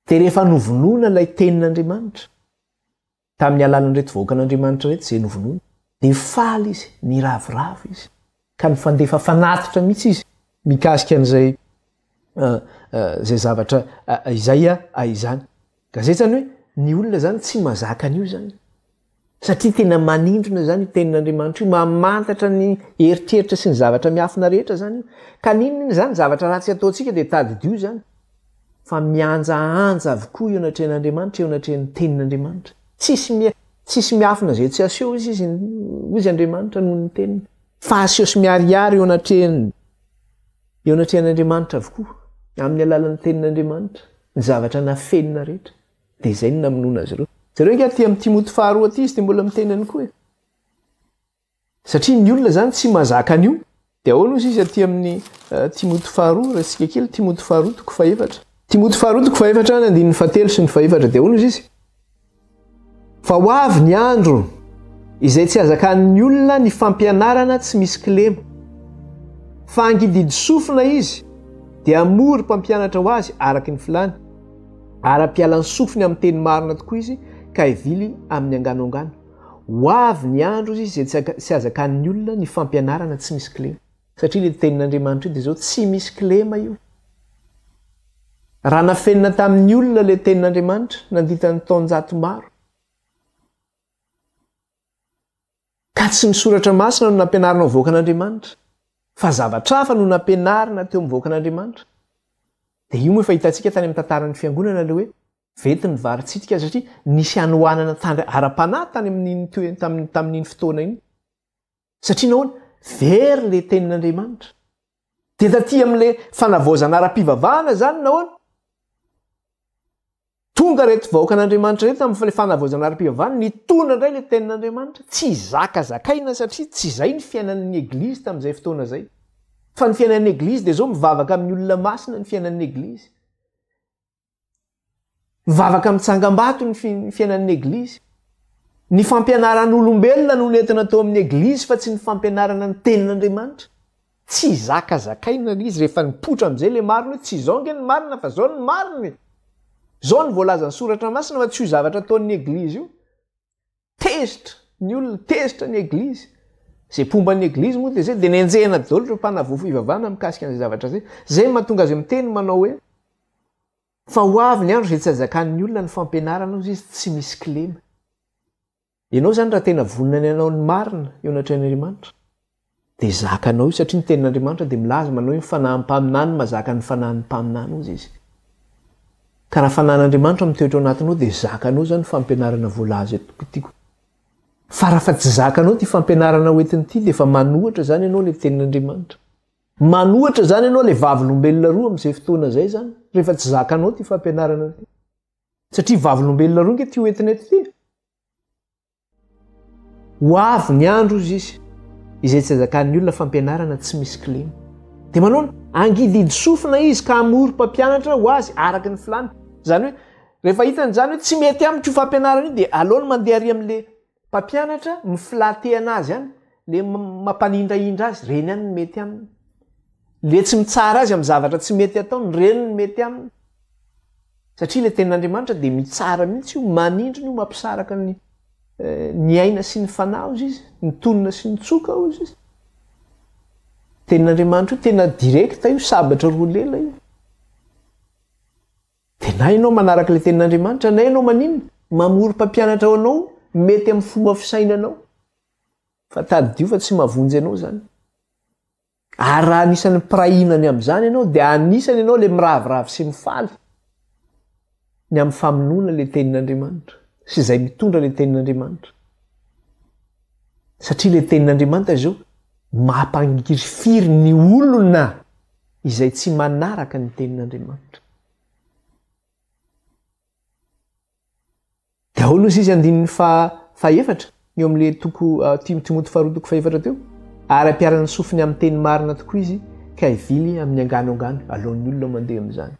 dia rehefa novonoana ilay tenin'Andriamanitra tamin'ny alalan'reto vahoakan'Andriamanitra reto izay novonoana dia faly izy ny ravoravo izy ka mifandefa fanatitra mihitsy izy mikasika an'izay zay zavatra Isaia izany ka zay zany hoe ny olona zany tsy mazaka an'io zany satria tena manindrona zany io tenin'Andriamanitra io mamantatra ny heritreritra sy ny zavatra miafina rehetra zany io ka ninona zany zavatra ratsy ataontsika dia tadidio zany fa mianjaanja avokoa eo anatrehan'Andriamanitra eo anatrehan'ny tenin'Andriamanitra tsisy miafina zay tsy aseho izy Andriamanitra noho ny teniny fa aseho sy miariary eo anatrehan'Andriamanitra avokoa amin'ny alalan'ny tenin'Andriamanitra ny zavatra nafenina rehetra dia izay ny namonoana azy ireo zareo nge ty amin'ny Timoty 2 aty izy dia mbola mitenany koa satria ny olona zany tsy mazaka an'io dia ahoana ozy izy aty amin'ny Timoty 2 resika kely Timoty 2 toko 4 Timoty 2 toko 4 ny 7 sy ny 4 dia ahoana ozy izy fa ho avy ny andro izay tsy azakan'ny olona ny fampianarana tsy misy kilema fa angididy sofina izy dia amory mpampianatra ho azy araky ny filany ara-pialan'ny sofiny amin'ny teny marina tokoa izy ka hivily amin'ny anganoangano ho avy ny andro izy izay tsy azakan'ny olona ny fampianarana tsy misy kilema satria le tenin'Andriamanitra io dia zao tsy misy kilema io raha nafenina tamin'ny olona le tenin'Andriamanitra nanditany taonjato maro ka tsy misoratra masina no nampianarina ho voakan'Andriamanitra fa zavatra hafa no nampianarina teo amin'ny voakan'Andriamanitra dia io moa efa hitantsika tany amin'ny tantaran'ny fiangonana le hoe vety ny varintsika satria nisy anohanana ara-panahy tany tamin'iny fotoana iny satria nahoana very le tenin'Andriamanitra dia taty amin'ilay fanavaozana ara-pivavahana zany nahoana tonga reto vahoakan'Andriamanitra reto amin'ny fanavaozana ara-pivavahana nitondra indray le tenin'Andriamanitra tsy zakazakaina satria tsy izay ny fiainan'ny eglizy tamin'izay fotoana zay fa ny fiainan'ny eglizy dia zao mivavaka amin'ny olona masina ny fiainan'ny eglizy, mivavaka amin'ny tsangam-bato ny fiainan'ny eglizy. Ny fampianaran'olombelona no nentina tao amin'ny eglizy fa tsy ny fampianarana ny tenin'Andriamanitra. Tsy zakazakaina izy rehefa nipotra amin'izay le marina hoe tsy izao nge ny marina fa zao ny marina. Zao ny voalazan'ny soratra masina fa tsy ho zavatra ataon'ny eglizy io. Tezitra ny olona, tezitra ny eglizy. Zay pomban'ny eglizy moa dia zay dia nenjehana daholo ireo mpanavofo ivavahana mikasika an'izay zavatra zay. Zay mahatonga azy miteny manao hoe fa ho avy ny andro izay tsy azakan'ny olona ny fampianarana ozy izy tsy misy kilema. Ianao zany raha tena vonina ny anao ny marina eo anatr'Andriamanitra dia zakanao io satria ny tenin'Andriamanitra dia milaza manao hoe ny fanahy-mpaminany mazaka ny fanahin'ny mpaminany ozy izy. Ka raha fanahin'Andriamanitra mitoetra ao anatinao dia zakanao zany fampianarana voalaza etiako. Fa raha fa tsy zakanao ty fampianarana hoentin'ity dia efa manohatra zany ianao le tenin'Andriamanitra. Manohatra zany ianao le vavolombelona roa amin'izay fotoana zay zany rehefa tsy zakanao ty fampianarana ty. Satria vavolombelona roa nge ty hoentina eto ty. Ho avy ny andro izy izy izay tsy azakan'ny olona fampianarana tsy misy kilema. Dia manao angididy sofina izy ka amory mpampianatra ho azy araka ny filany. Zany hoe rehefa hitany zany hoe tsy mety amiko io fampianarana io dia aleony mandeha ary amin'le mpampianatra mifilatehana azy any, le mampanindraindra azy, reny any ny mety aminy. Le tsy mitsara azy amin'ny zavatra tsy mety ataony, reny ny mety aminy. Satria le tenin'Andriamanitra dia mitsara mihitsy io, manindrina io, mampisaraka ny aina sy ny fanahy ozy izy, ny tonina sy ny tsoka ozy izy. Tenin'Andriamanitra io tena direkta io, sabatra roa lela io. Dia na ianao manaraka le tenin'Andriamanitra, na ianao maninona mamory mpampianatra ao anao mety amin'ny fomba fisainanao, fa tadidio fa tsy mavonjy ianao zany. Ary raha anisan'ny pirahinany amin'izany ianao dia anisany ianao le miraviravy sy mifaly ny amin'ny famonoana le tenin'Andriamanitra sy izay mitondra le tenin'Andriamanitra. Satria le tenin'Andriamanitra zao mampangirifiry ny olona izay tsy manaraka ny tenin'Andriamanitra. Dia ahoana ozy izy andininy faefatra eo amin'le Timoty faharoa toko faefatra teo. Ary ampiarana ny sofiny amin'ny teny marina tokoa izy ka hivily amin'ny anganoangano alohan'ny olona mandeha amin'izany.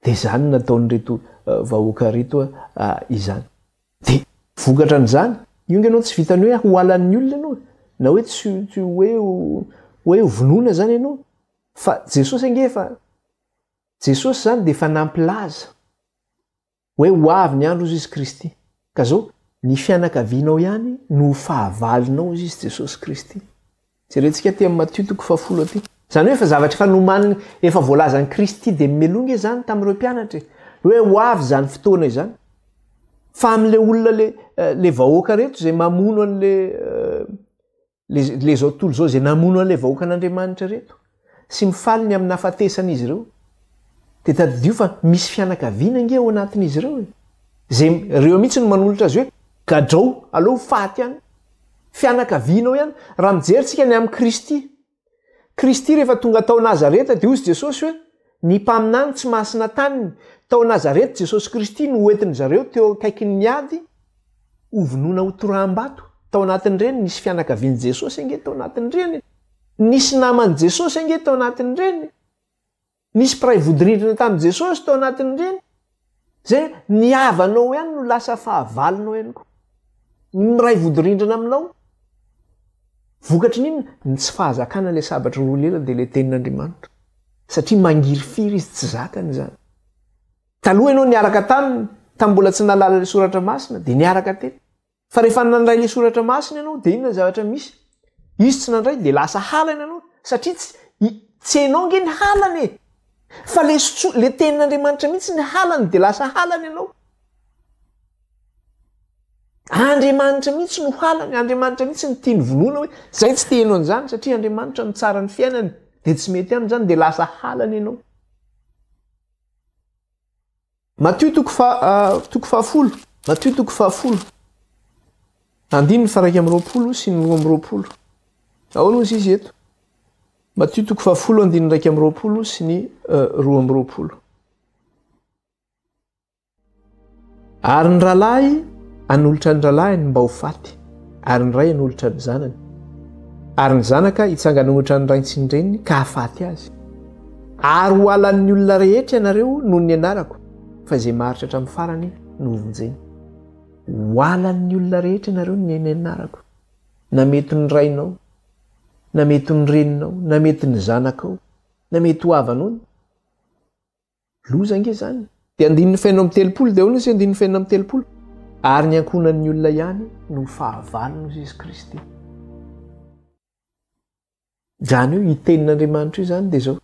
Dia izany nataon'ireto vahoaka reto izany. Dia vokatra an'izany, io nge ianao tsy vitany hoe ho alan'ny olona ianao, na hoe tsy hoe hovonoina zany ianao. Fa Jesosy ange fa Jesosy zany dia efa nampilaza hoe ho avy ny andro izy Kristy. Ka zao ny fianakavianao ihany no fahavalinao izy Jesosy Kristy. Jerentsika aty amin'ny Matthieu toko 10 aty. Zany hoe efa zavatra efa nomaniny efa voalazan'i Kristy dia melonga zany tamin'ireo mpianatra hoe ho avy zany fotoana izany. Fa amin'le olona le vahoaka reto izay mamono an'le zao tontolo zao izay namono an'le vahoaka an'Andriamanitra reto sy mifaly ny amin'ny hafatesan'izy ireo. Dia tadidio fa misy fianakaviana nge ao anatin'izy ireo. Zay reo mihitsy no manolotra azy hoe gadrao aloha faty ihany. Fianakavianao ihany. Raha mijeritsika ny amin'ny Kristy. Kristy rehefa tonga tao Nazareta dia hozy Jesosy hoe ny mpaminany tsy masina taniny. Tao Nazareta Jesosy Kristy no hoentiny zareo teo akaikin'ny miady hovonoina ho toram-bato. Tao anatin'ireny nisy fianakavian'i Jesosy ange tao anatin'ireny. Nisy naman'i Jesosy ange tao anatin'ireny. Nisy mpiray vodorindrina tamin'i Jesosy tao anatin'ireny. Zay ny havanao ihany no lasa fahavalinao ihany koa. Miray vodorindrina aminao. Vokatry n'inona? Ny tsy fahazakana le sabatra roa lela dia le tenin'Andriamanitra. Satria mangirifiry izy tsy zakany zany. Taloha ianao niaraka taminy, mbola tsy nalala le soratra masina dia niaraka teny. Fa rehefa nandray le soratra masina ianao dia inona zavatra misy? Izy tsy nandray dia lasa halana ianao. Satria tsy ianao nge ny halany. Fa le tenin'Andriamanitra mihitsy ny halany dia lasa halany ianao. Andriamanitra mihitsy no halany, Andriamanitra mihitsy ny tia ny vonoana hoe zay tsy tianao an'izany satria Andriamanitra no tsara ny fiainany dia tsy mety aminy zany dia lasa halany ianao. Matthieu toko 10. Matthieu toko 10. Andininy 1:20 sy ny 2:20. Ahoana ozy izy eto? Matthieu toko 10 andininy 1:20 sy ny 2:20. Ary ny rahalahy anolotra ny rahalahy mba ho faty, ary ny ray anolotra ny zanany. ary ny zanaka hitsanganohitra ny raintsiny reniny ka hafaty azy. Ary ho alan'ny olona rehetra ianareo noho ny anarako, fa izay maharitra hatramin'ny farany no vonjeny. Ho alan'ny olona rehetra ianareo ny anarako, na mety ny rainao, na mety ny reninao, na mety ny zanakao, na mety ho avanao. Loza nge zany. Dia andininy fainao amin'ny telopolo dia hono izy andininy fainao amin'ny telopolo. Ary ny ankonan'ny olona ihany no fahavalony Jesosy Kristy. Zany io itenin'Andriamanitra io zany dia zao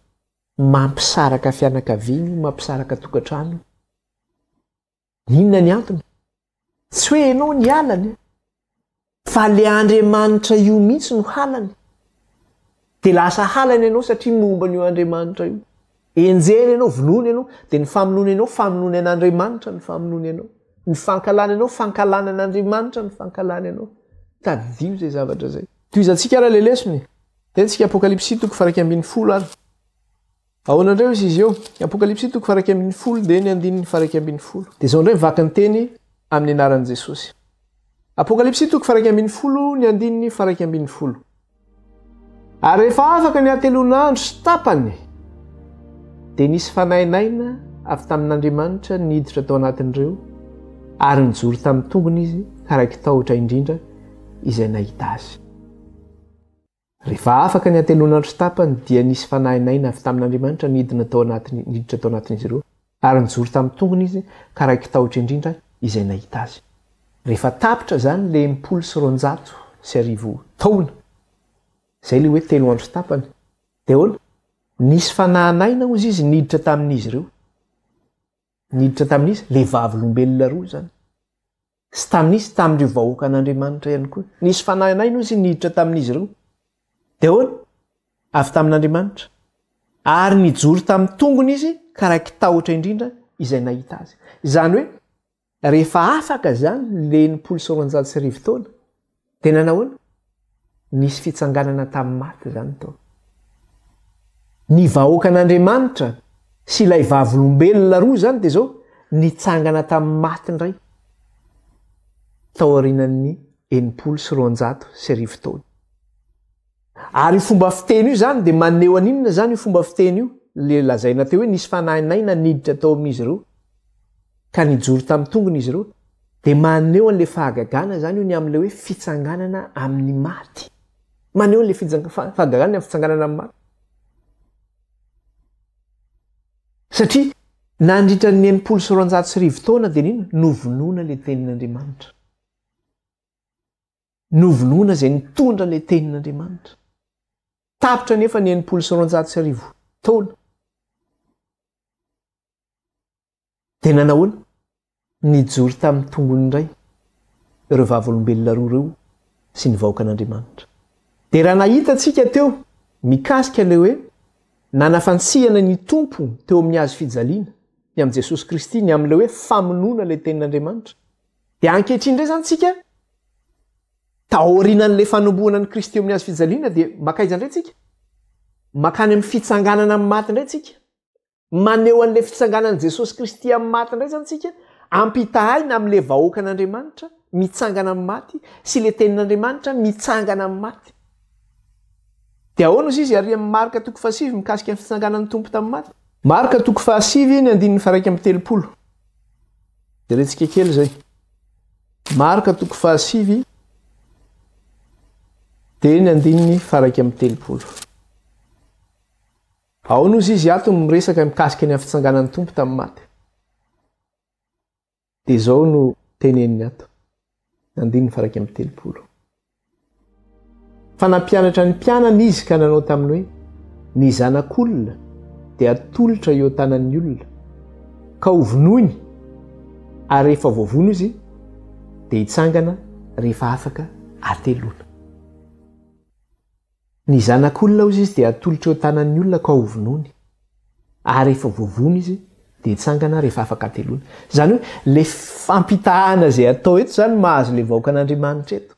mampisaraka fianakaviana, mampisaraka tokantrano. Inona ny antony? Tsy hoe ianao ny halany, fa le Andriamanitra io mihitsy no halany. Dia lasa halany ianao satria momba n'io Andriamanitra io. Enjeny ianao, vonoina ianao, dia ny famonoana ianao, famonoana an'Andriamanitra ny famonoana ianao. Ny fankalana ianao, fankalana an'Andriamanitra ny fankalana ianao. Tadio izay zavatra zay. Toizantsika raha le lesony. Tentsika Apokalipsy 1:10 ary. Ahoana indray izy eo? Apokalipsy 1:10 dia ny 1:10. Dia izao indray vaky ny teny amin'ny anaran'i Jesosy. Apokalipsy 1:10 ny 1:10. Ary rehefa afaka ny atelona andro sy tapany, dia nisy fanainaina avy tamin'Andriamanitra niditra tao anatin'ireo, ary nijoro tamin'ny tongony izy araiky tahotra indrindra izay nahita azy. Rehefa afaka ny atelon'andro sy tapany dia nisy fanainaina avy tamin'Andriamanitra niditra tao anatin'izy ireo, ary nijoro tamin'ny tongony izy araiky tahotra indrindra izay nahita azy. Rehefa tapitra zany le 1,350 taona, zay le hoe 3 andro sy tapany, dia hoana? Nisy fanahanaina ozy izy niditra tamin'izy ireo. Niditra tamin'izy le vavolombelona roa zany. Sy tamin'izy tamin'ireo vahoaka an'Andriamanitra ihany koa. Nisy fanahanaina ozy niditra tamin'izy ireo. Dia hoana? Avy tamin'Andriamanitra. Ary nijoro tamin'ny tongony izy ka raiky tahotra indrindra izay nahita azy. Zany hoe rehefa afaka zany le 1,350 taona, dia nanahoana? Nisy fitsanganana tamin'ny maty zany tao. Ny vahoaka an'Andriamanitra sy ilay vavolombelona roa zany dia zao nitsangana tamin'ny maty indray tao aorianan'ny 1,350 taona. Ary fomba fiteny io zany dia maneho aninona zany io fomba fiteny io? Le lazaina teo hoe nisy fanainaina niditra tao amin'izy ireo ka nijoro tamin'ny tongony izy ireo, dia maneho an'ilay fahagagana zany io ny amin'ilay hoe fitsanganana amin'ny maty. Maneho an'ilay fahagagana amin'ny fitsanganana amin'ny maty. Satria nandritra ny 1,350 taona dia nino? Novonoana ilay tenin'Andriamanitra. Novonoana izay nitondra ilay tenin'Andriamanitra. Tapitra nefa ny 1,350 taona. Dia nanahoana? Nijoro tamin'ny tongony indray ireo vavolombelona roa ireo sy ny vahoaka an'Andriamanitra. Dia raha nahita antsika teo mikasika ilay hoe nanafantsihana ny tompo teo amin'ny hazo fijaliana ny amin'i Jesosy Kristy ny amin'ilay hoe famonoana ilay tenin'Andriamanitra. Dia ankehitriny indray zany tsika taorianan'ilay fanombohana ny Kristy eo amin'ny hazo fijaliana dia makaiza indray tsika? Makany amin'ny fitsanganana amin'ny maty indray tsika. Maneho an'ilay fitsanganan'i Jesosy Kristy amin'ny maty indray zany tsika, ampitahaina amin'ilay vahoaka an'Andriamanitra mitsangana amin'ny maty sy ilay tenin'Andriamanitra mitsangana amin'ny maty. Dia ahoana izy ary amin'ny Marka 7 mikasika ny fitsanganan'ny tompo tamin'ny maty? Marka 7 ny 1:30. Dia retsika kely zay. Marka 7 dia ny 1:30. Ahoana izy ato miresaka mikasika ny fitsanganan'ny tompo tamin'ny maty? Dia izao no teneniny ato. 1:30. Fa nampianatra ny mpianany izy ka nanao taminy hoe ny zanak'olona dia atolotra eo tanan'ny olona ka hovonoiny, ary rehefa voavono izy dia hitsangana rehefa afaka atelona. Ny zanak'olona ozy izy dia atolotra eo tanan'ny olona ka hovonoiny, ary rehefa voavono izy dia hitsangana rehefa afaka atelona. Zany hoe le fampitahana izay atao eto zany mahazo le vahoaka an'Andriamanitra eto.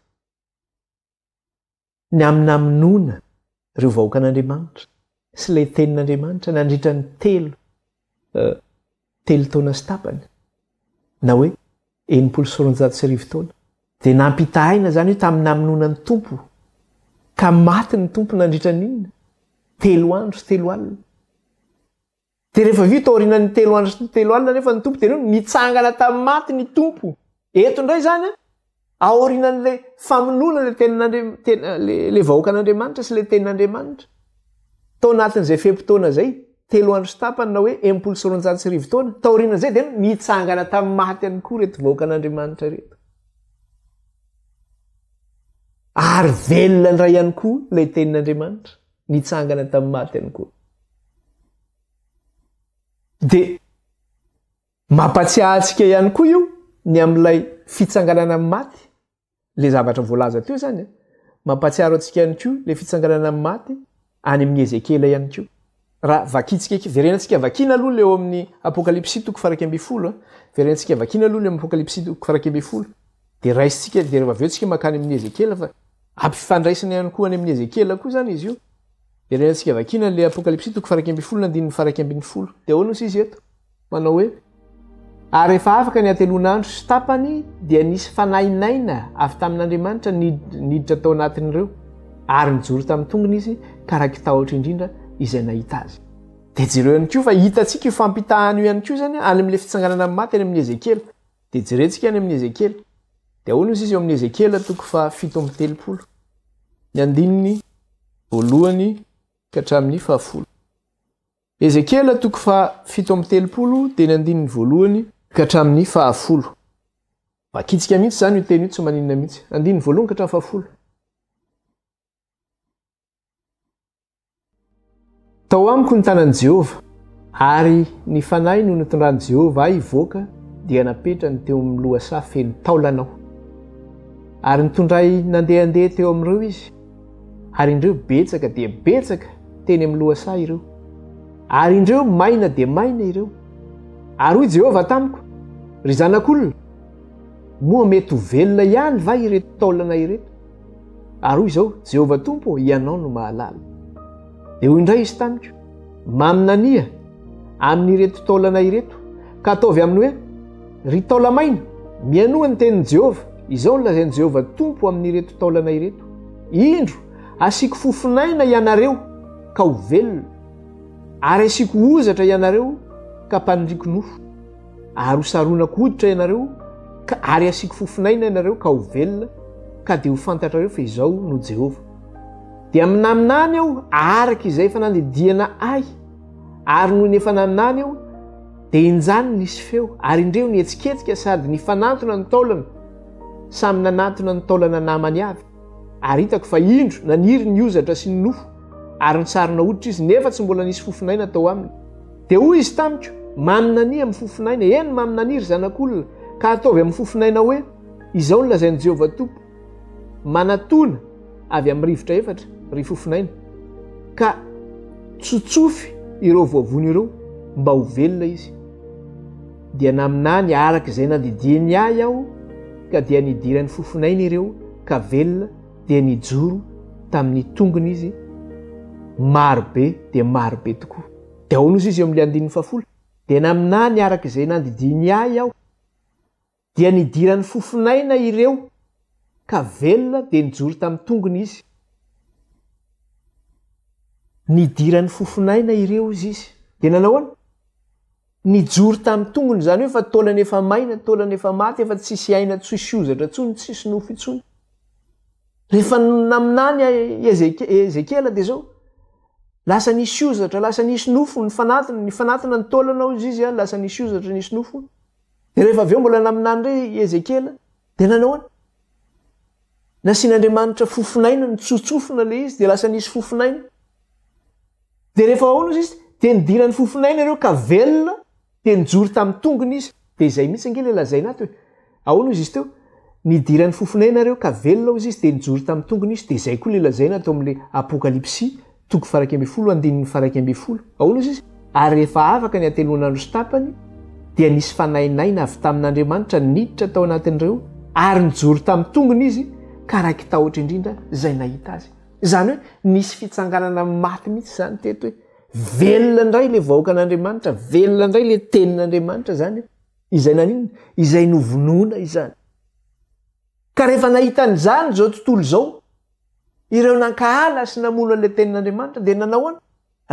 Ny aminaminona ireo vahoaka an'Andriamanitra sy ilay tenin'Andriamanitra nandritra ny telo taona sy tapany, na hoe 1,350 taona. Dia nampitahaina zany hoe tamin'ny naminona ny tompo ka maty ny tompo nandritra ninona 3 andro sy 3 alina de rehefa vi taorinany 3 andro sy 3 alina nefa ny tompo de nitsangana tamin'ny maty ny tompo eto indray zany aorinan'le famonona le vahoaka an'Andriamanitra sy le tenin'Andriamanitra tao anatin'izay fempotoana zay 3 andro sy tapany na hoe 990 taona taorinan'izay de nitsangana tamin'ny maty any koa reto vahoaka an'Andriamanitra reto ary velona ndray ihany koa ilay tenin'Andriamanitra nitsangana tamin'ny maty ihany koa de mampatsiahantsika ihany koa io ny amin'ilay fitsanganana amin'ny maty le zavatra voalaza teo zany mampatsiaro antsika ihany koa le fitsanganana amin'ny maty any amin'ny Ezekela ihany koa raha vakitsika verenantsika vakina aloha le eo amin'ny apokalipsy 1:20 verenantsika vakina aloha le amin'ny apokalipsy 1:20 de raisitsika de rehefa aveo tsika makany amin'ny Ezekela fa ampifandraisana ihany koa any amin'ny Ezekela koa zany izy io verenantsika vakina le apokalipsy 1:20 de ahoana izy eto manao hoe ary rehefa afaka ny atelonandro sy tapany dia nisy fanainaina avy tamin'Andriamanitra niditra tao anatin'ireo ary nijoro tamin'ny tongony izy karakitahotra indrindra izay nahita azy de jereo ihany koa fa hitantsika io fampitahany io ihany koa zany any amin'le fitsanganana amin'ny maty any amin'ny Ezekela de jerentsika any amin'ny Ezekela de ahoana izy eo amin'ny Ezekela 7:30 ny andininy voalohany ka hatramin'ny 10 Ezekela 7:30 de ny andininy voalohany ka hatramin'ny 10 vakitsika mihitsy zany io teny io tsy maninona mihitsy andininy voalohany ka hatramin'ny 10 tao amiko ny tanan'i Jehova ary ny fanahy no nitondran'i Jehova ahy hivoaka dia napetrany teo amin'ny lohasaha feno taolanao ary nitondray nandehandeha teo amin'ireo izy ary indreo betsaka dia betsaka teny amin'ny lohasaha ireo ary indreo maina dia maina ireo ary hoy Jehova tamiko ry zanak'olona moa mety ho velona ihany va ireto taolana ireto ary hoy izao Jehova tompo ianao no mahalala de hoy indray izy tamiko maminania amin'ireto taolana ireto ka ataovy aminy hoe ry taolamaina mianoha ny tenin'i Jehova izao no lazain'i Jehova tompo amin'ireto taolana ireto indro asiako fofinaina ianareo ka ho velona ary asiako ozatra ianareo ka mpanindriko nofo ary hosaronako hoditra ianareo ary asiako fofinaina ianareo ka ho velona ka dia ho fantatrareo fa izao no Jehova dia minaminany aho araka izay efa nandidiana ahy ary noho ny efa naminany aho dia injany nisy feo ary indreo nihetsiketsika sady nifanantona ny taolana samy nanantona ny taolana namany avy ary hitako fa indro naniry ny ozatra sy ny nofo ary nitsarona hoditra izy nefa tsy mbola nisy fofinaina tao aminy dia hoy izy tamiko maminania amin'ny fofinaina eny maminaniry zanak'olona ka ataovy amin'ny fofinaina hoe izao no lazain'i Jehova tompo manatona avy amin'ny rivotra efatra ry fofinaina ka tsotsofy ireo voavony ireo mba ho velona izy dia naminany araka izay nandidiny ahy aho ka dia nidirany fofinaina ireo ka velona dia nijoro tamin'ny tongony izy marobe dia marobe tokoa dia ahoana izy eo amin'ilay andininy 10 dia naminany araka izay nandidiny ahy aho dia nidirany fofinaina ireo ka velona dia nijoro tamin'ny tongony izy nidirany fofinaina ireo izy dia nanahoana nijoro tamin'ny tongony zany hoe fa taolana efa maina taolana efa maty efa tsisy aina tsisy ozatra tsony tsisy nofo itsony rehefa naminany Ezekela dia zao lasa nisy ozatra lasa nisy nofo ny fanatona ny taolanao izy lasa nisy ozatra nisy nofo dia rehefa aveo mbola naminany re Ezekela dia nanahoana nasian'Andriamanitra fofinaina ny tsotsofina le izy dia lasa nisy fofinaina dia rehefa ahoana izy dia nidirany fofinaina ireo ka velona dia nijoro tamin'ny tongony izy dia izay mihitsy angely lazaina ato hoe ahoana izy teo nidirany fofinaina ireo ka velona izy dia nijoro tamin'ny tongony izy dia izay koa le lazaina atao amin'le apokalipsy 1:20 ahoana izy ary rehefa afaka ny atelonandro sy tapany dia nisy fanainaina avy tamin'Andriamanitra niditra tao anatin'ireo ary nijoro tamin'ny tongony izy karakitahotra indrindra izay nahita azy zany hoe nisy fitsanganana maty mihitsy zany teto hoe velona indray le vahoaka an'Andriamanitra velona indray le tenin'Andriamanitra zany izay naninona izay novonoana izany ka rehefa nahita an'izany zao tontolo zao ireo nankahala sy namono an'le tenin'andriamanitra dia nanao any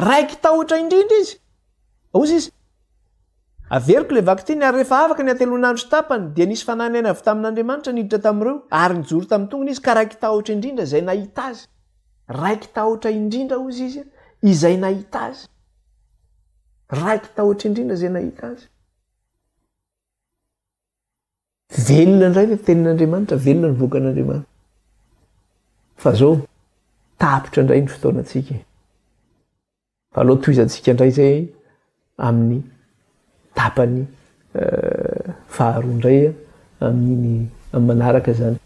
raiky tahotra indrindra izy ozy izy averiko le vakitiny ary rehefa afaka ny atelonandro sy tapany dia nisy fananena avy tamin'andriamanitra niditra tamin'ireo ary nijoro tamin'ny tongony izy ka raiky tahotra indrindra izay nahita azy raiky tahotra indrindra ozy izy izay nahita azy raiky tahotra indrindra izay nahita azy velona indray le tenin'andriamanitra velona ny vokan'andriamanitra fa zao tapitra indray ny fotoanantsika fa aloha toizantsika indray zay amin'ny tapany faharoa indray amin'ny manaraka zany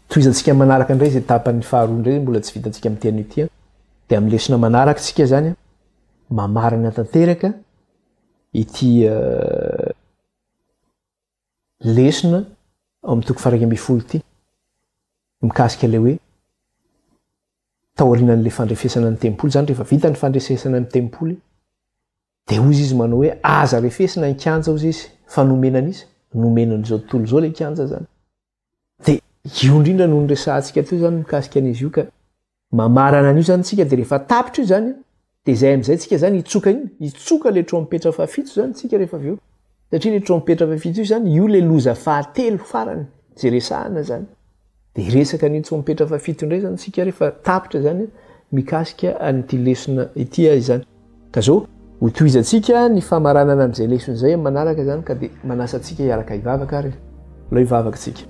toizantsika manaraka indray zay tapany faharoa indray mbola tsy vitantsika amin'ny tean'ity dia amin'ny lesona manaraka tsika zany mamarana tanteraka ity lesona ao amin'ny toko faraika amby folo ity mikasika le hoe taorianan'le fandrefesana ny tempoly zany rehefa vita ny fandresesana ny tempoly dia ozy izy manao hoe aza refesina nkanja ozy izy fanomenana izy nomenan'izao tontolo zao le kanja zany dia io indrindra no nyresantsika teo zany mikasika an'izy io ka mamarana an'io zany tsika dia rehefa tapitra io zany dia izay amin'izay tsika zany hitsoka iny hitsoka le trompetra fafito zany tsika rehefa avy eo satria le trompetra fafito io zany io le loza fahatelo farany zay resahana zany dia resaka ny trompetra fafito indray zany tsika rehefa tapitra zany mikasika an'ity lesona ity izany ka zao ho toizantsika ny famaranana amin'izay lesona izay manaraka zany ka dia manasantsika hiaraka hivavaka ary aloha hivavaka tsika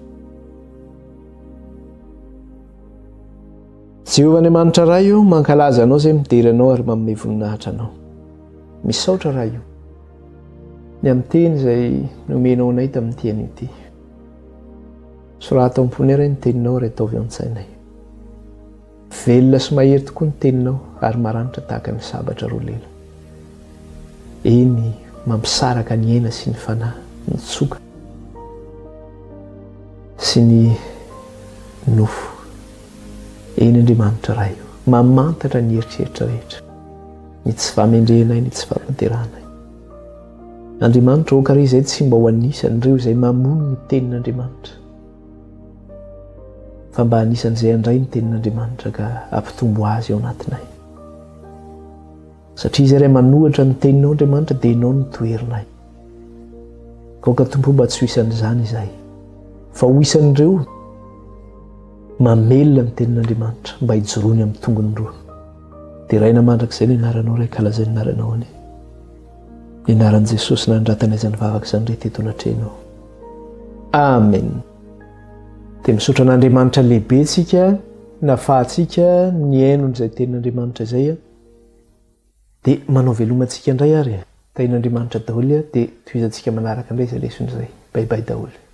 Jehovah'Andriamanitra raha io mankalaza anao zay midery anao ary manome voninahitra anao misaotra raha io ny amin'ny teny izay nomenao anay tamin'ny tian'ity sorata am-pony ary ny teninao ary ataovy an-tsainay velona sy mahery tokoa ny teninao ary maranitra tahaka ny sabatra roa lela eny mampisaraka ny aina sy ny fanahy ny tsoka sy ny nofo eny Andriamanitra raha io mamantatra ny eritreritra rehetra ny tsy famendrenay ny tsy famanterahanay Andriamanitra okary izay tsy mba ho anisan'ireo izay mamono ny tenin'Andriamanitra fa mba anisan'izay andray ny tenin'Andriamanitra ka ampitombo azy ao anatinay satria izay ray manohatra ny teninao Andriamanitra dia ianao ny toerinay kaoka tompo mba tsy ho isan'izany izahay fa ho isan'ireo mamelona ny tenin'Andriamanitra mba hijoroany amin'ny tongony roa dia raina mandrakizay ny anaranao ray kalazay ny anaranao any ny anaran'i Jesosy nandratana izany vavaka izany rehetra eto anatrenao amen dia misaotra an'Andriamanitra lehibe tsika nafahantsika ny ainon'izay tenin'Andriamanitra izay dia manao velomantsika indray ary tain'Andriamanitra daholo dia toizantsika manaraka indray izay lesona izay baibay daholo